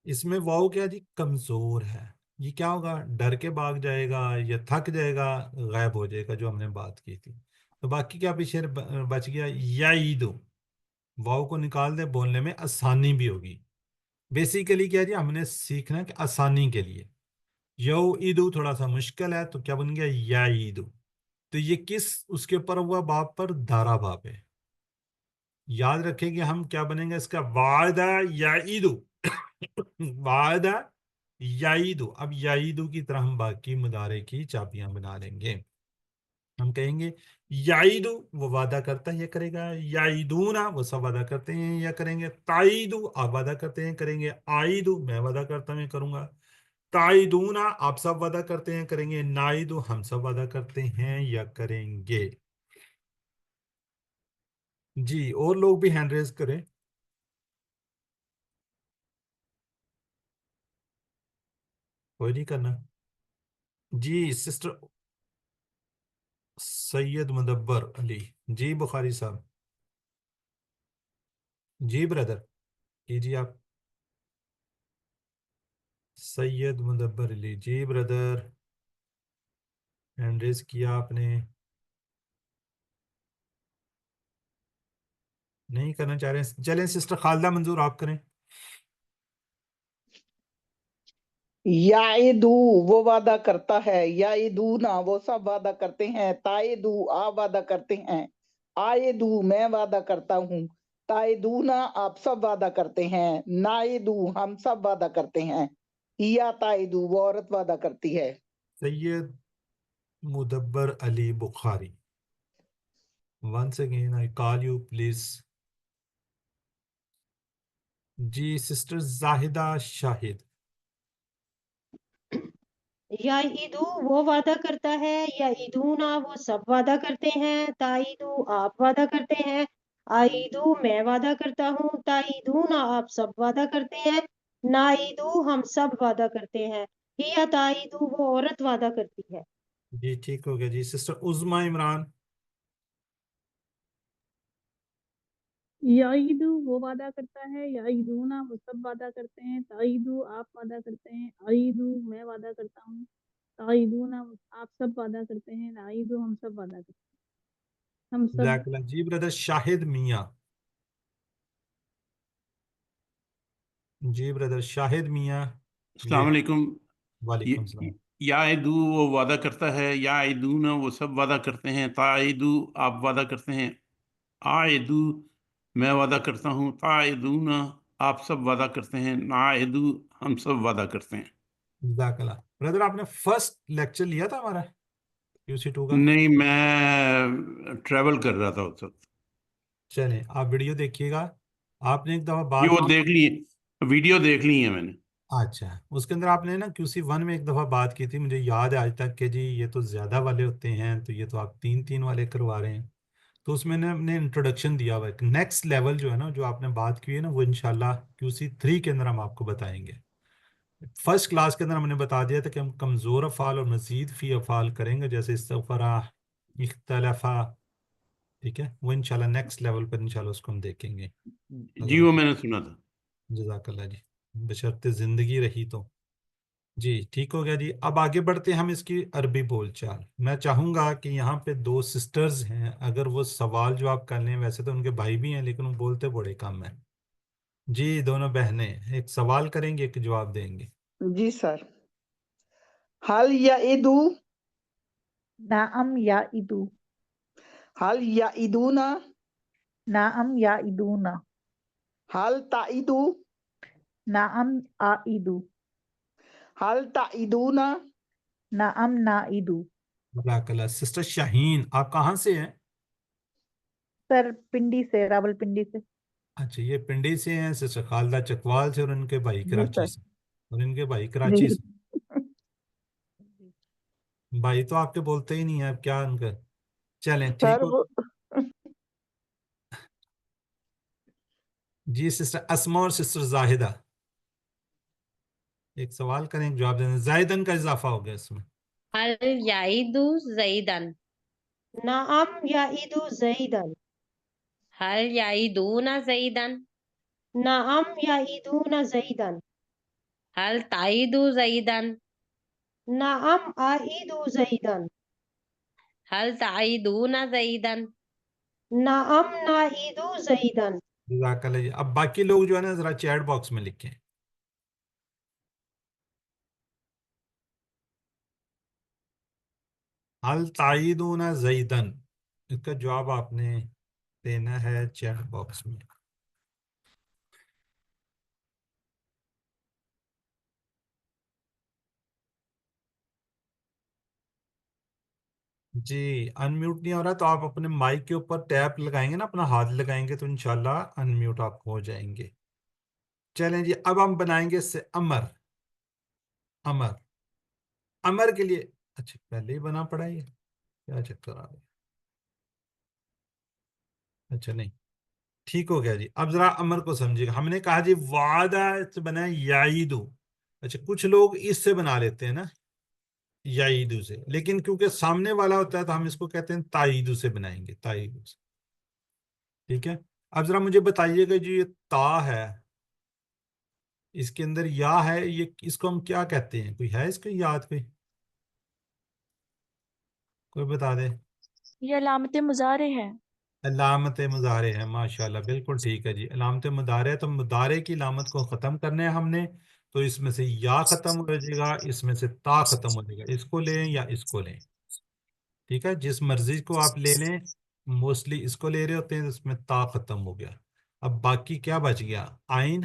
इसमें वाव क्या जी, कमजोर है। ये क्या होगा, डर के भाग जाएगा या थक जाएगा, गायब हो जाएगा, जो हमने बात की थी। तो बाकी क्या पीछे बच गया, या ईदो। वाव को निकाल दे, बोलने में आसानी भी होगी। बेसिकली क्या जी, हमने सीखना कि आसानी के लिए। यो ईदू थोड़ा सा मुश्किल है, तो क्या बन गया, या ईदू। तो ये किस उसके ऊपर हुआ, बाप पर, दारा बाप है। याद रखेंगे हम, क्या बनेगा इसका, वादा याईदु। वादा याईदु। अब याईदु की तरह हम बाकी मुदारे की चाबियां बना लेंगे। हम कहेंगे याईदु, वो वादा करता है, ये करेगा। याईदूना, वो सब वादा करते हैं, या करेंगे। ताईदु, आप वादा करते हैं, करेंगे। आईदु, मैं वादा करता हूँ, करूंगा। ताईदूना, आप सब वादा करते हैं, करेंगे। नाईदु, हम सब वादा करते हैं या करेंगे। जी, और लोग भी हैंड रेज करें। कोई नहीं करना। जी सिस्टर सैयद मुदब्बर अली। जी बुखारी साहब। जी ब्रदर, कीजिए आप। सैयद मुदब्बर अली, जी ब्रदर, हैंड रेज किया आपने। नहीं करना चाह रहे हैं, चलें सिस्टर खालिदा मंजूर, आप करें।
याइदू, वो वादा करता है। याइदूना, वो सब वादा करते हैं। ताइदू, आप वादा करते हैं। आइदू, मैं वादा करता हूँ। ताइदूना, आप सब वादा करते हैं। नाइदू, हम सब वादा करते हैं। या ताइदू, वो औरत वादा करती है।
Syed Mudabbar Ali Bukhari, once again I call you please। जी सिस्टर जाहिदा शाहिद।
या ईदू, वो वादा करता है। या ईदूना, वो सब वादा करते हैं। ताईदू, आप वादा करते हैं। आईदू, मैं वादा करता हूँ। ताईदूना, आप सब वादा करते हैं। नाईदू, हम सब वादा करते हैं। हिया ताईदू, वो औरत वादा करती है।
जी ठीक हो गया। जी सिस्टर उज़मा इमरान।
याइदु, वो वादा करता है। याइदूना, वो सब वादा करते हैं। ताइदु, आप वादा करते हैं। आइदु, मैं वादा करता हूँ। ताइदूना, आप सब वादा करते हैं। नाइदु, हम सब वादा करते हैं। हम सब।
जज़ाकल्लाह। जी ब्रदर शाहिद मियाँ। जी ब्रदर शाहिद मियाँ।
अस्सलाम
जी
वालेकुम।
वालेकुम सलाम।
याइदू, वो वादा करता है। याइदूना, वो सब वादा करते हैं। ताइदू, आप वादा करते हैं। आइदू, मैं वादा करता हूँ। ताइदूना, आप सब वादा करते हैं। नाइदू, हम सब वादा करते हैं।
जज़ाकल्लाह। ब्रदर आपने फर्स्ट लेक्चर लिया था हमारा QC2 का?
नहीं, मैं ट्रेवल कर रहा था उस वक्त।
चलें, आप वीडियो देखिएगा। आपने एक दफ़ा
ये
बात
वो
की।
देख ली, वीडियो देख ली है मैंने।
अच्छा, उसके अंदर आपने ना QC1 में एक दफ़ा बात की थी, मुझे याद है आज तक कि जी ये तो ज़्यादा वाले होते हैं, तो ये तो आप 3-3 वाले करवा रहे हैं। तो उसमें ने हमने इंट्रोडक्शन दिया हुआ है। नेक्स्ट लेवल जो है ना, जो आपने बात की है ना, वो इंशाल्लाह QC3 के अंदर हम आपको बताएंगे। फर्स्ट क्लास के अंदर हमने बता दिया था कि हम कमज़ोर अफ़ाल और मज़ीद फ़ी अफ़ाल करेंगे, जैसे इस्तग़फ़रा, इख्तलफ़ा। ठीक है, वो इंशाल्लाह नेक्स्ट लेवल पर इंशाल्लाह उसको हम देखेंगे।
जी,
अगर
वो मैंने सुना था।
जज़ाकल्लाह जी, बशर्ते ज़िंदगी रही तो। जी ठीक हो गया जी। अब आगे बढ़ते हैं हम इसकी अरबी बोलचाल। मैं चाहूँगा कि यहाँ पे दो सिस्टर्स हैं, अगर वो सवाल जवाब कर लें। वैसे तो उनके भाई भी हैं, लेकिन वो बोलते बड़े कम हैं। जी दोनों बहनें एक सवाल करेंगे, एक जवाब देंगे।
जी सर। हल याइदू,
नाअम याइदू,
हल याइदूना,
नाअम याइदूना,
हल ताइदू,
नाअम आइदू,
हल ताइदूना।
नाअम नाइदू।
जज़ाकल्लाह। सिस्टर शाहीन, आप कहाँ से हैं?
सर पिंडी से, रावलपिंडी से।
अच्छा, ये पिंडी से हैं। सिस्टर खालदा चकवाल से, और उनके भाई
जी
कराची
सर।
से। और इनके भाई
जी
कराची से। भाई तो आपके बोलते ही नहीं है, अब क्या उनका। चलें ठीक
सर
हो।
वो
जी सिस्टर अस्मा और सिस्टर जाहिदा, एक सवाल करें, एक जवाब देना। जाहिदन का इजाफा हो गया इसमें।
हल याइदु जईदन।
नाम याइदु ज़ैदन।
हल याइदूना जईदन।
नाम याइदून ज़ैदन।
हल ताइदु जईदन।
नाम आइदु ज़ैदन।
हल ताइदूना जईदन।
नाम नाइदु ज़ैदन।
जज़ाकल्लाह जी। अब बाकी लोग जो है ना जरा चैट बॉक्स में लिखें। हल ताइदूना जईदन, इसका जवाब आपने देना है चैट बॉक्स में। जी अनम्यूट नहीं हो रहा, तो आप अपने माइक के ऊपर टैप लगाएंगे ना, अपना हाथ लगाएंगे तो इंशाल्लाह अनम्यूट आप हो जाएंगे। चलें जी, अब हम बनाएंगे इससे अमर। अमर, अमर के लिए अच्छा पहले ही बना पड़ा ये, क्या चक्कर आ गया। अच्छा नहीं, ठीक हो गया जी। अब जरा अमर को समझिएगा। हमने कहा जी वादा से बना है याईदू। अच्छा कुछ लोग इससे बना लेते हैं ना, याईदू से, लेकिन क्योंकि सामने वाला होता है तो हम इसको कहते हैं ताईदू से बनाएंगे, ताईदू से। ठीक है। अब जरा मुझे बताइएगा जी, ये ता है, इसके अंदर या है, ये इसको हम क्या कहते हैं? कोई है इसको याद? कोई बता दे।
ये अलामत मुजारे है।
अलामत मुजारे है, माशाल्लाह, बिल्कुल ठीक है जी। अलामत मुदारे, तो मुदारे की अलामत को ख़त्म करने हैं हमने, तो इसमें से या ख़त्म हो जाएगा, इसमें से ता ख़त्म हो जाएगा। इसको लें या इसको लें, ठीक है, जिस मर्जी को आप ले लें। मोस्टली इसको ले रहे होते हैं तो इसमें ता ख़त्म हो गया। अब बाकी क्या बच गया? आइन,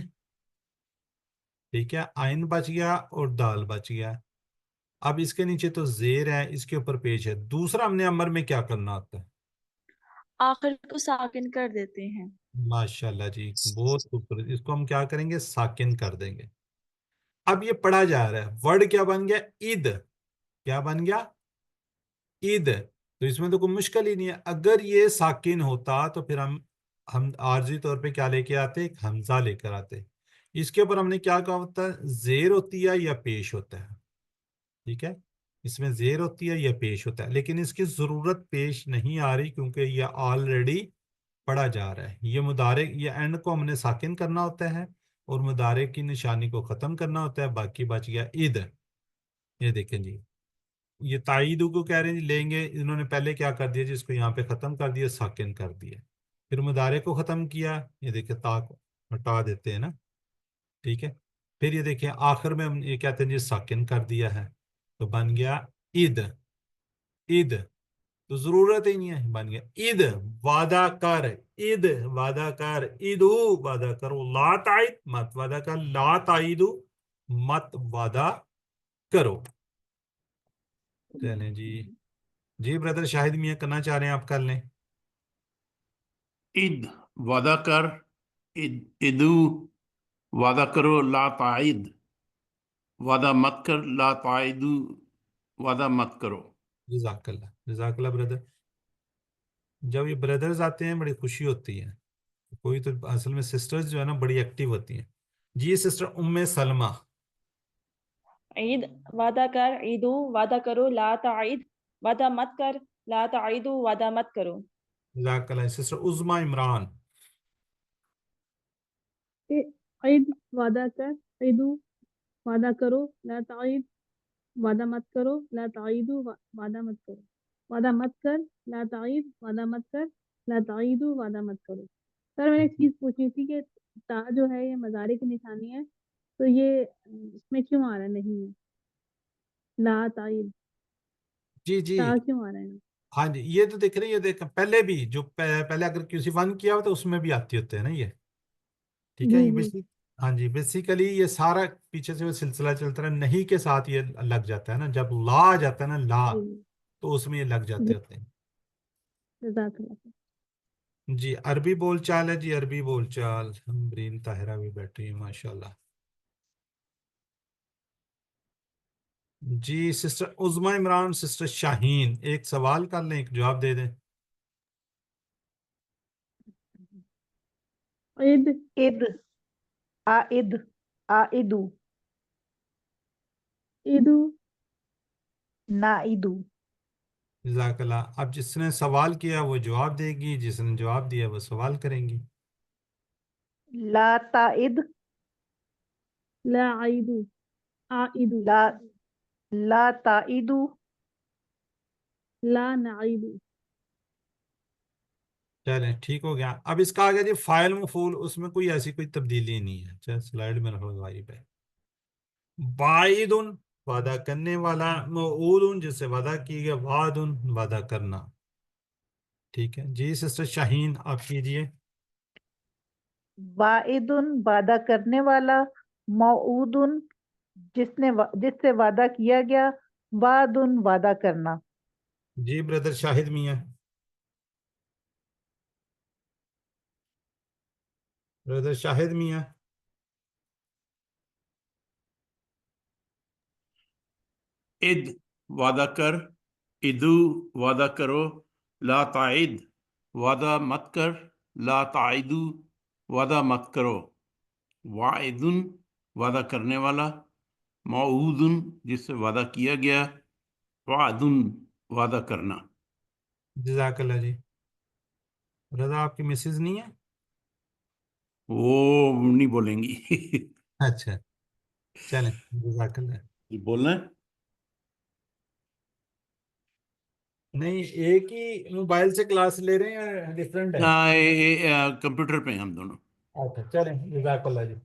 ठीक है, आइन बच गया और दाल बच गया। अब इसके नीचे तो जेर है, इसके ऊपर पेश है। दूसरा हमने अमर में क्या करना होता है?
आखिर को साकिन कर देते हैं।
माशाल्लाह जी, बहुत खूबसूरत। इसको हम क्या करेंगे? साकिन कर देंगे। अब ये पढ़ा जा रहा है, वर्ड क्या बन गया? ईद। क्या बन गया? ईद। तो इसमें तो कोई मुश्किल ही नहीं है। अगर ये साकिन होता तो फिर हम आर्जी तौर पे क्या लेके आते? एक हमजा लेकर आते। इसके ऊपर हमने क्या कहा होता है? जेर होती है या पेश होता है, ठीक है, इसमें जेर होती है या पेश होता है, लेकिन इसकी जरूरत पेश नहीं आ रही क्योंकि ये ऑलरेडी पढ़ा जा रहा है। ये मुदारे, ये एंड को हमने साकिन करना होता है और मुदारे की निशानी को ख़त्म करना होता है। बाकी बच गया ईद। ये देखें जी, ये ताईदू को कह रहे हैं जी लेंगे, इन्होंने पहले क्या कर दिया जी, इसको यहाँ पे ख़त्म कर दिया, साकिन कर दिया। फिर मुदारे को ख़त्म किया, ये देखिए ता को हटा देते हैं ना, ठीक है। फिर ये देखिए आखिर में हम ये कहते हैं जी साकिन कर दिया है, तो बन गया ईद। ईद, तो जरूरत ही नहीं है, बन गया ईद। वादा कर, ईद वादा कर, ईदू वादा करो, ला ताइद मत वादा कर, ला ताइदू मत वादा करो। चलें जी। जी ब्रदर शाहिद मियाँ करना चाह रहे हैं, आप कर लें।
ईद वादा कर, ईदू वादा करो, ला ताइद वादा मत कर, ला ताइदू वादा मत करो।
जजाकल्ला, जजाकल्ला ब्रदर। जब ये ब्रदर्स आते हैं बड़ी खुशी होती है। कोई तो असल में सिस्टर्स जो है ना बड़ी एक्टिव होती हैं। जी सिस्टर उम्मे सलमा।
ईद वादा कर, ईदू वादा करो, ला ताइद वादा मत कर, ला ताइदू वादा मत करो।
जजाकल्ला। सिस्टर उज़मा इमरान।
ईद वादा कर, ईदू वादा करो, ला ताईद वादा मत करो, ला ताईदू वादा मत करो, वादा मत कर, ला ताईद वादा मत कर, ला ताईदू वादा मत करो। सर मैंने एक चीज पूछी थी कि ता जो है ये मजारे की निशानी है, तो ये इसमें क्यों आ रहा नहीं है? ला ताईद
जी जी,
ता क्यों आ रहा है?
हाँ जी, ये तो देख रहे हैं, ये देख पहले भी जो पहले अगर किसी वन किया हो तो उसमें भी आती होते हैं ना ये, ठीक है,
जी
ये
जी
बेसिक। हाँ जी, बेसिकली ये सारा पीछे से वो सिलसिला चलता है, नहीं के साथ ये लग जाता है ना, जब ला आ जाता है ना, ला,
जी
तो उसमें ये लग जाते
जी
होते हैं।
जज़ाकल्लाह।
जी अरबी बोलचाल है जी, अरबी बोलचाल। हमरीन ताहिरा भी बैठी है माशाल्लाह। جی سسٹر عظما عمران، سسٹر شاہین، ایک سوال کر لیں، ایک جواب دے دیں.
عید
اد آئد آئدو
عیدو
نائدو
جزاک اللہ. اب جس نے سوال کیا وہ جواب دے گی، جس نے جواب دیا وہ سوال کریں گی.
لا تائد
لا عیدو عائدو
لا لا تائدو
لا نعیدو.
چلیں ٹھیک ہو گیا. اب اس کا آگے جی فاعل مفعول، اس میں کوئی ایسی کوئی تبدیلی نہیں ہے. چل سلائیڈ میں رکھو غائب ہے. بعیدن وعدہ کرنے والا، موعودن جس سے وعدہ کی گیا، وعدن وعدہ کرنا. ٹھیک ہے جی سسٹر شاہین آپ کیجئے.
واعدن وعدہ کرنے والا، موعودن جس سے وعدہ کیا گیا، وعدن وعدہ کرنا.
جی بردر شاہد میاں. بردر شاہد میاں.
اد وعدہ کر، ادو وعدہ کرو، لا تعید وعدہ مت کر، لا تعیدو وعدہ مت کرو. وعدن وعدہ کرنے والا، موعودن جس سے وعدہ کیا گیا، وعدن وعدہ کرنا.
جزاک اللہ جی. رضا آپ کی مسز نہیں ہے؟
وہ نہیں بولیں گی.
اچھا چلیں جزاک اللہ.
بولنا ہے؟
نہیں ایک ہی موبائل سے کلاس لے رہے ہیں یا ڈفرینٹ ہے؟
کمپیوٹر پہ ہیں ہم دونوں.
اچھا چلیں جزاک اللہ جی.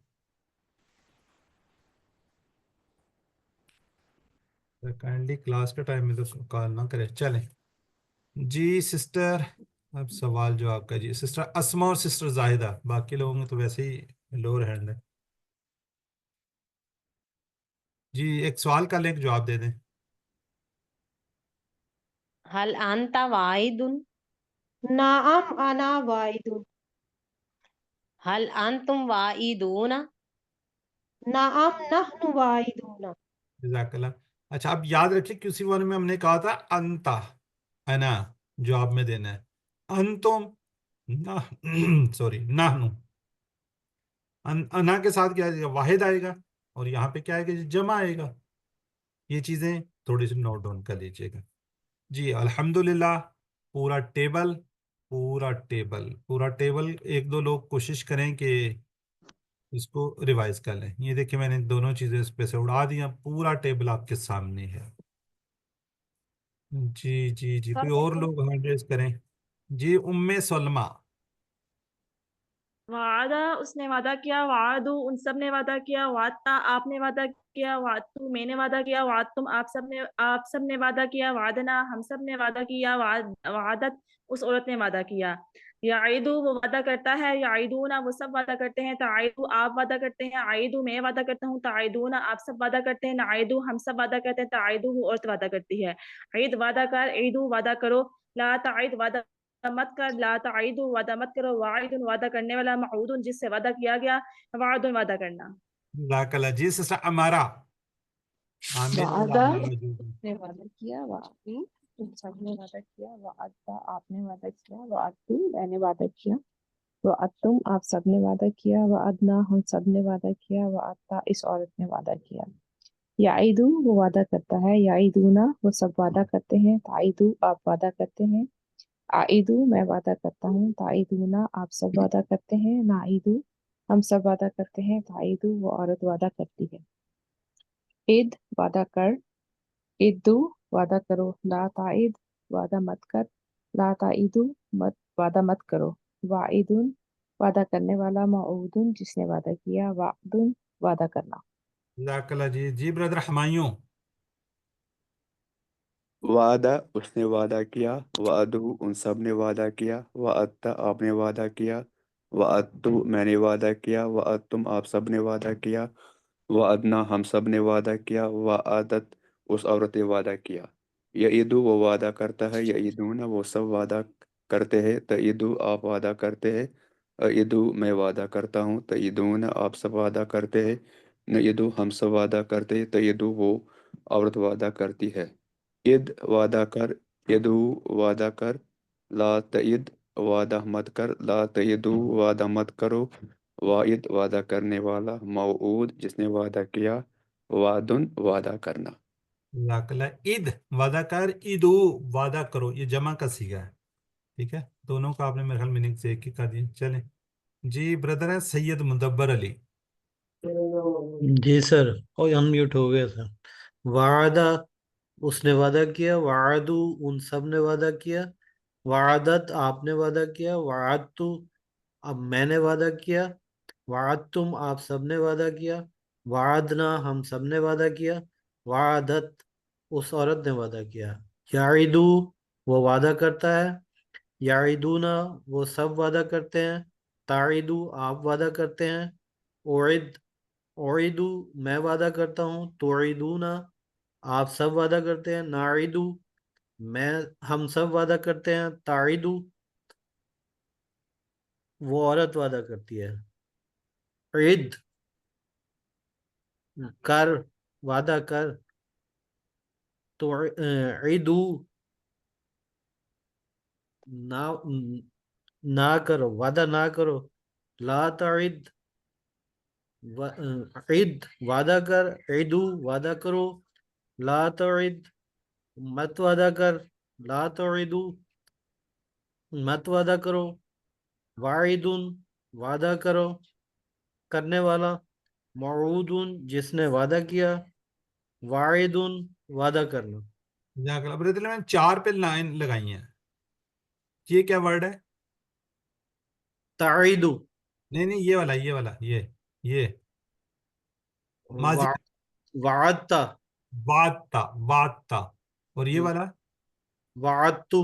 کائنڈلی کلاس کے ٹائم میں تو کال نہ کرے. چلیں جی سسٹر اب سوال جو آپ کا جی سسٹر اسما اور سسٹر زاہدہ، باقی لوگوں میں تو ویسے ہی لوور ہینڈ ہے. جی ایک سوال کا لیں، ایک جواب دے دیں.
هل أنت واعد؟
نعم انا واعد.
هل أنتم واعدون؟
نعم نحن واعدون.
جزاک اللہ. اچھا اب یاد رکھیں کسی ون میں ہم نے کہا تھا انتا، انا جواب میں دینا ہے. انتم سوری نحنو، انا کے ساتھ کیا آئے گا؟ واحد آئے گا. اور یہاں پہ کیا آئے گا جی؟ جمع آئے گا. یہ چیزیں تھوڑی سی نوٹ ڈاؤن کر لیجیے گا. جی الحمدللہ پورا ٹیبل پورا ٹیبل پورا ٹیبل. ایک دو لوگ کوشش کریں کہ اس کو ریوائز کر لیں. یہ دیکھیں میں نے دونوں چیزیں اس پہ سے اڑا دیا. پورا ٹیبل آپ کے سامنے ہے. جی جی جی کوئی اور لوگ ہینڈ ریز کریں. جی سلمہ.
وعدہ اس نے وعدہ کیا، وعدو ان سب نے وعدہ کیا، وعدتا آپ نے وعدہ کیا، وعدتو میں نے وعدہ کیا، وعدتم آپ سب نے وعدہ کیا، وعدنا ہم سب نے وعدہ کیا، وعدت اس عورت نے وعدہ کیا. یعیدو وہ وعدہ کرتا ہے، یعیدونا وہ سب وعدہ کرتے ہیں، تعیدو آپ وعدہ کرتے ہیں، عیدو میں وعدہ کرتا ہوں، تعیدونا آپ سب وعدہ کرتے ہیں، نعیدو ہم سب وعدہ کرتے ہیں، تعیدو وہ عورت وعدہ کرتی ہے. عید وعدہ کر، عیدو وعدہ کرو، لا تعید وعدہ مت کر، لا تعیدو وعدہ مت کرو، واعد وعدہ کرنے والا، موعود جس سے وعدہ کیا گیا، وعد وعدہ کرنا.
جزاک اللہ. جی سسٹر امارا. عامر اور
وعدہ
عامر موجود ہیں.
نے وعدہ کیا، وعدی تم سب نے وعدہ کیا، وعدتا آپ نے وعدہ کیا، وعدتو میں نے وعدہ کیا، وعدتم آپ سب نے وعدہ کیا، وعدنا ہم سب نے وعدہ کیا، وعدتا اس عورت نے وعدہ کیا. یعیدو وہ وعدہ کرتا ہے، یعیدونا وہ سب وعدہ کرتے ہیں، تعیدو آپ وعدہ کرتے ہیں، عائدو میں وعدہ کرتا ہوں، تعیدونا آپ سب وعدہ کرتے ہیں، نعیدو ہم سب وعدہ کرتے ہیں، تعیدو وہ عورت وعدہ کرتی ہے. عید وعدہ کر، عدو وعدہ کرو، لا تعید وعدہ مت کر، لا تعیدو وعدہ مت کرو، وعیدن وعدہ کرنے والا، موعودن جس نے وعدہ کیا، وعدن وعدہ کرنا.
جزاک اللہ جی. جی بردر ہمایوں.
وعدہ اس نے وعدہ کیا، وعدو ان سب نے وعدہ کیا، وعدتا آپ نے وعدہ کیا، وعدتو میں نے وعدہ کیا، وعدتم آپ سب نے وعدہ کیا، وعدنا ہم سب نے وعدہ کیا، وعدت اس عورت نے وعدہ کیا. یعیدو وہ وعدہ کرتا ہے، یعیدون وہ سب وعدہ کرتے ہیں، تعیدو آپ وعدہ کرتے ہیں، اعیدو میں وعدہ کرتا ہوں، تعیدون آپ سب وعدہ کرتے ہیں، نعیدو ہم سب وعدہ کرتے ہیں، تعیدو وہ औरत वादा करती है। इद वादा कर, इदू वादा कर, ला तइद वादा मत कर, ला तइदू वादा मत करो, वाइद वादा करने वाला, मऊद जिसने वादा किया, वादुन वादा करना।
लाकला ईद वादा कर, ईदू वादा करो, ये जमा का सीगा है। ठीक है, दोनों का आपने मेरे ख्याल मीनिंग से एक ही कर दिया। चलें जी, ब्रदर है सैयद मुदब्बर अली।
जी सर, और अनम्यूट हो गया था। वादा उसने वादा किया, वादू उन सब ने वादा किया, वादत आपने वादा किया, वादतु अब मैंने वादा किया, वादतुम आप सब ने वादा किया, वादना हम सब ने वादा किया, वादत उस औरत ने वादा किया। याइदू वो वादा करता है, याइदूना वो सब वादा करते हैं, ताइदू आप वादा करते हैं, ओइद ओइदू मैं वादा करता हूँ, तोइदूना आप सब वादा करते हैं, नाइदू मैं हम सब वादा करते हैं, ताइदू वो औरत वादा करती है, ईद कर वादा कर, तो ईदू ना ना करो वादा ना करो, ला ताइद ईद वादा कर, ईदू वादा करो, ला ताइद मत वादा कर, ला ताइदू मत वादा करो, वाइदुन वादा करो करने वाला, मऊदुन जिसने वादा किया, वाइदुन वादा करना।
जज़ाकल्लाह। ब्रदर मैंने 4 पे लाइन लगाई है, ये क्या वर्ड है?
ताइदु
नहीं नहीं, ये वाला, ये वाला, ये माजी
वा, वादता
बात था, बात था। और ये वाला
वादतु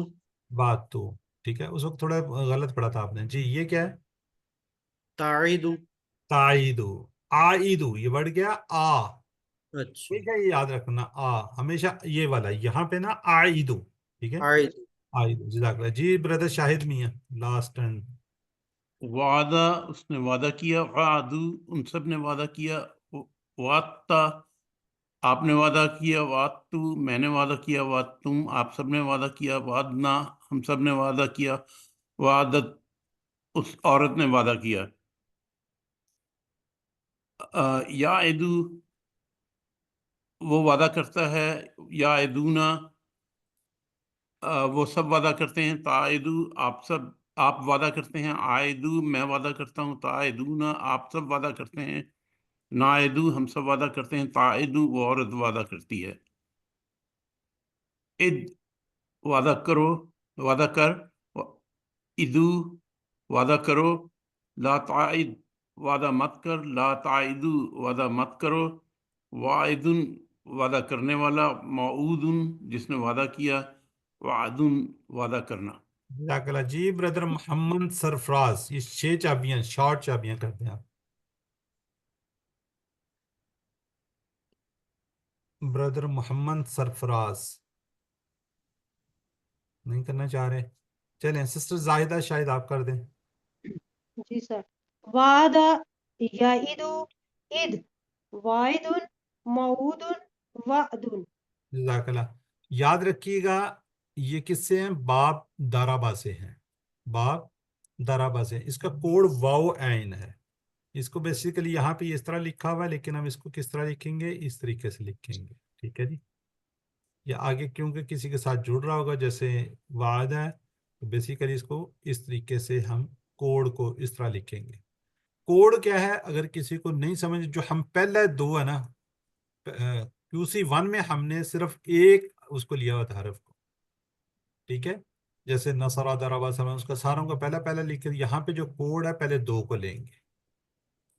बात तो। ठीक है, उस वक्त थोड़ा गलत पढ़ा था आपने जी। ये क्या है?
ताइदु।
ताइदु, आइदु, ये वर्ड क्या? आ।
अच्छा,
ठीक है, ये याद रखना, आ हमेशा ये वाला यहाँ पे ना, आइदु। ठीक है,
आइदु
आइदु। जज़ाकल्लाह जी। ब्रदर शाहिद मियां, लास्ट एंड।
वादा उसने वादा किया, वादू उन सब ने वादा किया, वात्ता आपने वादा किया, वातू मैंने वादा किया, वातुम आप सब ने वादा किया, वादना हम सब ने वादा किया, वादत उस औरत ने वादा किया। या एदू वो वादा करता है, या एदूना वो सब वादा करते हैं, ताइदू आप सब आप वादा करते हैं, आइदू मैं वादा करता हूँ, ताइदूना आप सब वादा करते हैं, नाइदू हम सब वादा करते हैं, ताइदू वो औरत वादा करती है। इद वादा करो, वादा कर, इदू वादा करो, ला ताइद वादा मत कर, ला ताइदू वादा मत करो, वाइदुन वादा करने वाला, मऊदुन जिसने वादा किया, वादुन वादा करना।
जज़ाकल्लाह जी। ब्रदर मोहम्मद सरफराज, ये 6 चाबियां, शॉर्ट चाबियां करते हैं आप। ब्रदर मोहम्मद सरफराज नहीं करना चाह रहे? चलें, सिस्टर जाहिदा शायद आप कर दें।
जी सर। वादा याइदु इद वाइदुन मऊदुन वादुन।
जज़ाकल्लाह। याद रखिएगा, ये किससे हैं? बाप दाराबा से हैं, बाप दाराबा से। इसका कोड वाओ ऐन है। इसको बेसिकली यहाँ पे इस तरह लिखा हुआ है, लेकिन हम इसको किस तरह लिखेंगे? इस तरीके से लिखेंगे। ठीक है जी। या आगे क्योंकि किसी के साथ जुड़ रहा होगा, जैसे वादा है, तो बेसिकली इसको इस तरीके से हम कोड को इस तरह लिखेंगे। कोड क्या है, अगर किसी को नहीं समझ, जो हम पहले दो है ना, QC1 में हमने सिर्फ एक उसको लिया हुआ था हरफ को। ठीक है, जैसे नसरा दराबा समय, उसका सारों का पहला पहला लिख के, यहाँ पे जो कोड है पहले दो को लेंगे।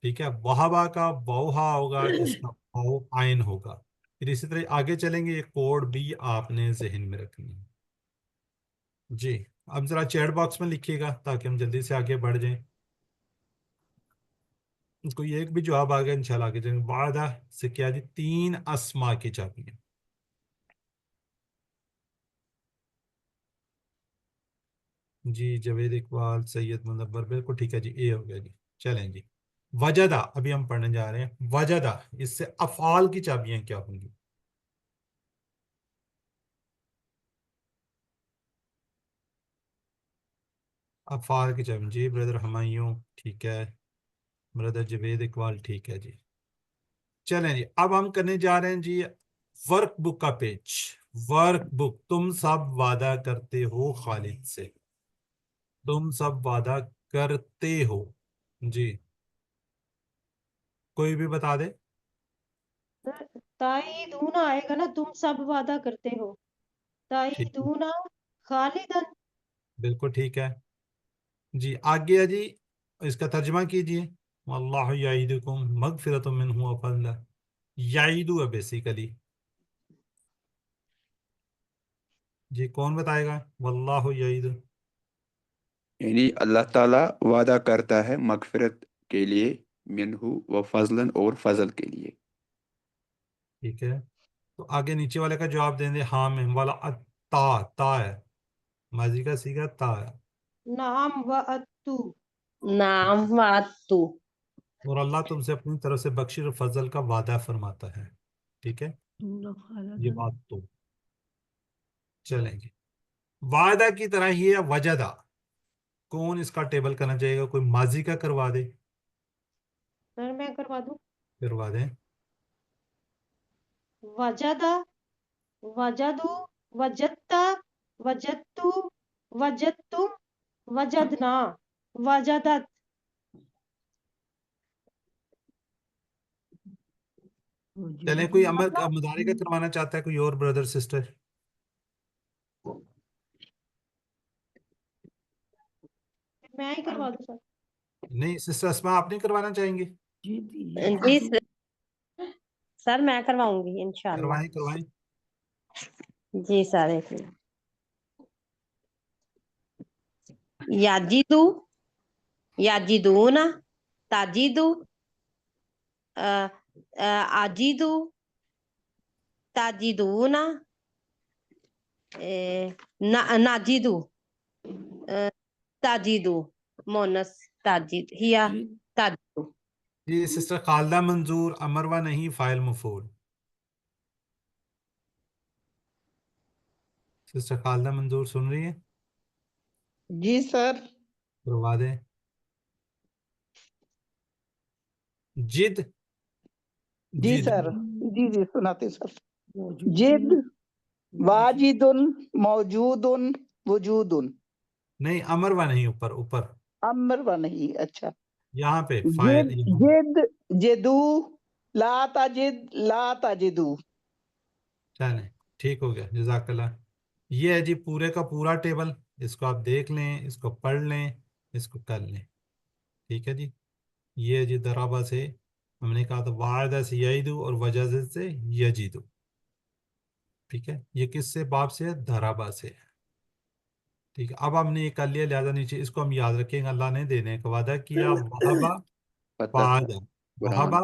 ठीक है, वहाबा का बौहा होगा, इसका बौ आइन होगा। फिर इसी तरह आगे चलेंगे, ये कोड भी आपने जहन में रखनी है जी। अब जरा चैट बॉक्स में लिखिएगा ताकि हम जल्दी से आगे बढ़ जाएं। कोई एक भी जवाब आ गया इंशाल्लाह आगे जाएंगे। वादा से क्या जी? 3 अस्मा की चाबियां। जी जावेद इकबाल, सैयद मुनव्वर, बिल्कुल ठीक है जी, ए हो गया जी। चलें जी, वजदा अभी हम पढ़ने जा रहे हैं। वजदा, इससे अफआल की चाबियां क्या होंगी? अफाल की जम जी ब्रदर हमायूं ठीक है, ब्रदर जवेद इकबाल ठीक है जी। चलें जी, अब हम करने जा रहे हैं जी वर्क बुक का पेज। वर्क बुक, तुम सब वादा करते हो खालिद से, तुम सब वादा करते हो जी, कोई भी बता दे।
ताईदूना आएगा ना, तुम सब वादा करते हो,
ठीक है,
ताईदूना खालिदन।
बिल्कुल ठीक है जी। आगे है जी, इसका तर्जमा कीजिए। वल्लाहु यईदुकुम मगफिरतुम मिन्हु व फज़ला। यईदु है बेसिकली जी, कौन बताएगा? वल्लाहु यईदु।
यानी अल्लाह ताला वादा करता है मगफिरत के लिए, मिन्हु व फजलन और फजल के लिए।
ठीक है, तो आगे नीचे वाले का जवाब देंगे हाँ में वाला ता, ता है, माजी का सीगा ता है।
नाम व अत्तू,
नाम वातु।
और अल्लाह तुमसे अपनी तरफ से बख्शिश और फजल का वादा फरमाता है। ठीक है, ये बात तो चलेंगे। वादा की तरह ही है वजदा, कौन इसका टेबल करना चाहेगा? कोई माजी का करवा दे,
सर मैं करवा दूं।
करवा दें।
वजदा, वजदू, वजत्ता, वजत्तू, वजत्तुम, वजदना, वजदत।
चलें, कोई अमर मुदारे का करवाना चाहता है कोई और ब्रदर सिस्टर?
मैं ही करवा दूं सर।
नहीं सिस्टर अस्मा, आप नहीं करवाना चाहेंगे?
जी सर मैं करवाऊंगी इंशाल्लाह।
करवाएं करवाएं।
जी सर, एक मिनट। याजिदू, याजिदूना, ताजिदू, आजिदू, ताजिदूना, नाजिदू, ताजिदू, मोनस ताजिद, हिया ताजिदू।
जी सिस्टर खालदा मंजूर, अमरवा नहीं, फाइल मफूल। सिस्टर खालदा मंजूर सुन रही है?
जी सर।
करवा दें। जिद,
जी
जिद
सर। जी जी सुनाते सर। जिद, वाजिदुन, मौजूदुन, वजूदुन।
नहीं, अमरवा नहीं, ऊपर ऊपर
अमरवा नहीं, अच्छा।
यहाँ पे फाइल
जिद, जिद, जिदू, ला ताजिद, ला ताजिदू।
चलें, ठीक हो गया, जज़ाकल्लाह। ये है जी पूरे का पूरा टेबल, इसको आप देख लें, इसको पढ़ लें, इसको कर लें। ठीक है जी, ये है जी दराबा से, हमने कहा था वायदा से यईदु और वजह से यजीदु। ठीक है, ये किससे बाब से है? दराबा से है। ठीक है, अब हमने ये कर लिया, लिहाजा नीचे इसको हम याद रखेंगे। अल्लाह ने देने का वादा किया, वहबा वादा, वहबा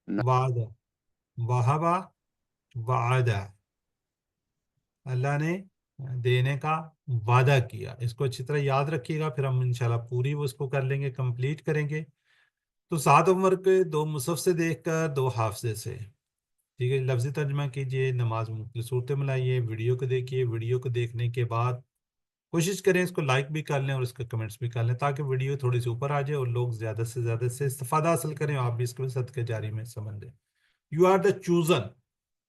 वादा, वहबा वादा, अल्लाह ने देने का वादा किया। इसको अच्छी तरह याद रखिएगा, फिर हम इंशाल्लाह पूरी वो इसको कर लेंगे, कंप्लीट करेंगे। तो 7 उम्र के 2 मुसहफ से देखकर 2 हाफजे से। ठीक है, लफ्ज़ी तर्जमा कीजिए, नमाज में मुख्तलिफ सूरतें मिलाइए, वीडियो को देखिए, वीडियो को देखने के बाद कोशिश करें इसको लाइक भी कर लें और इसके कमेंट्स भी कर लें, ताकि वीडियो थोड़ी सी ऊपर आ जाए और लोग ज़्यादा से ज़्यादा से इस्तेफादा हासिल करें, आप भी इसको सदके जारी में समझ लें। यू आर द चूजन,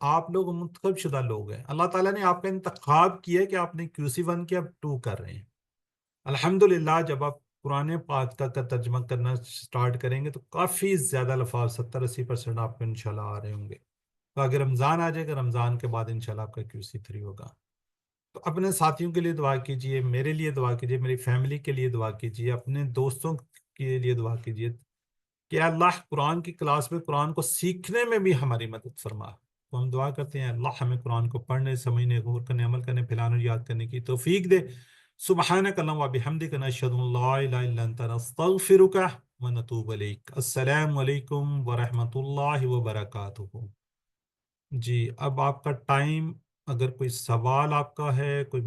आप लोग मुंतखब शुदा लोग हैं। अल्लाह ताला ने आपका इंतखाब किया कि आपने QC1 के अब 2 कर रहे हैं। अल्हम्दुलिल्लाह, जब आप कुरान पाक का तर्जमा करना स्टार्ट करेंगे तो काफ़ी ज़्यादा लफाज 70-80% आपको इंशाल्लाह आ रहे होंगे। तो अगर रमज़ान आ जाएगा, रमज़ान के बाद इंशाल्लाह आपका QC3 होगा। तो अपने साथियों के लिए दुआ कीजिए, मेरे लिए दुआ कीजिए, मेरी फैमिली के लिए दुआ कीजिए, अपने दोस्तों के लिए दुआ कीजिए कि अल्लाह कुरान की क्लास में कुरान को सीखने में भी हमारी मदद फरमा। तो हम दुआ करते हैं अल्लाह हमें कुरान को पढ़ने, समझने, गौर करने, अमल करने, फैलाने और याद करने की तौफीक दे। सुब्हानक अल्लाहुम्मा व बिहम्दिक नशहदु अन ला इलाहा इल्ला अंता नस्तगफिरुका व नतूबु इलैक। अस्सलामु अलैकुम व रहमतुल्लाहि व बरकातुहू। जी, अब आपका टाइम, अगर कोई सवाल आपका है, कोई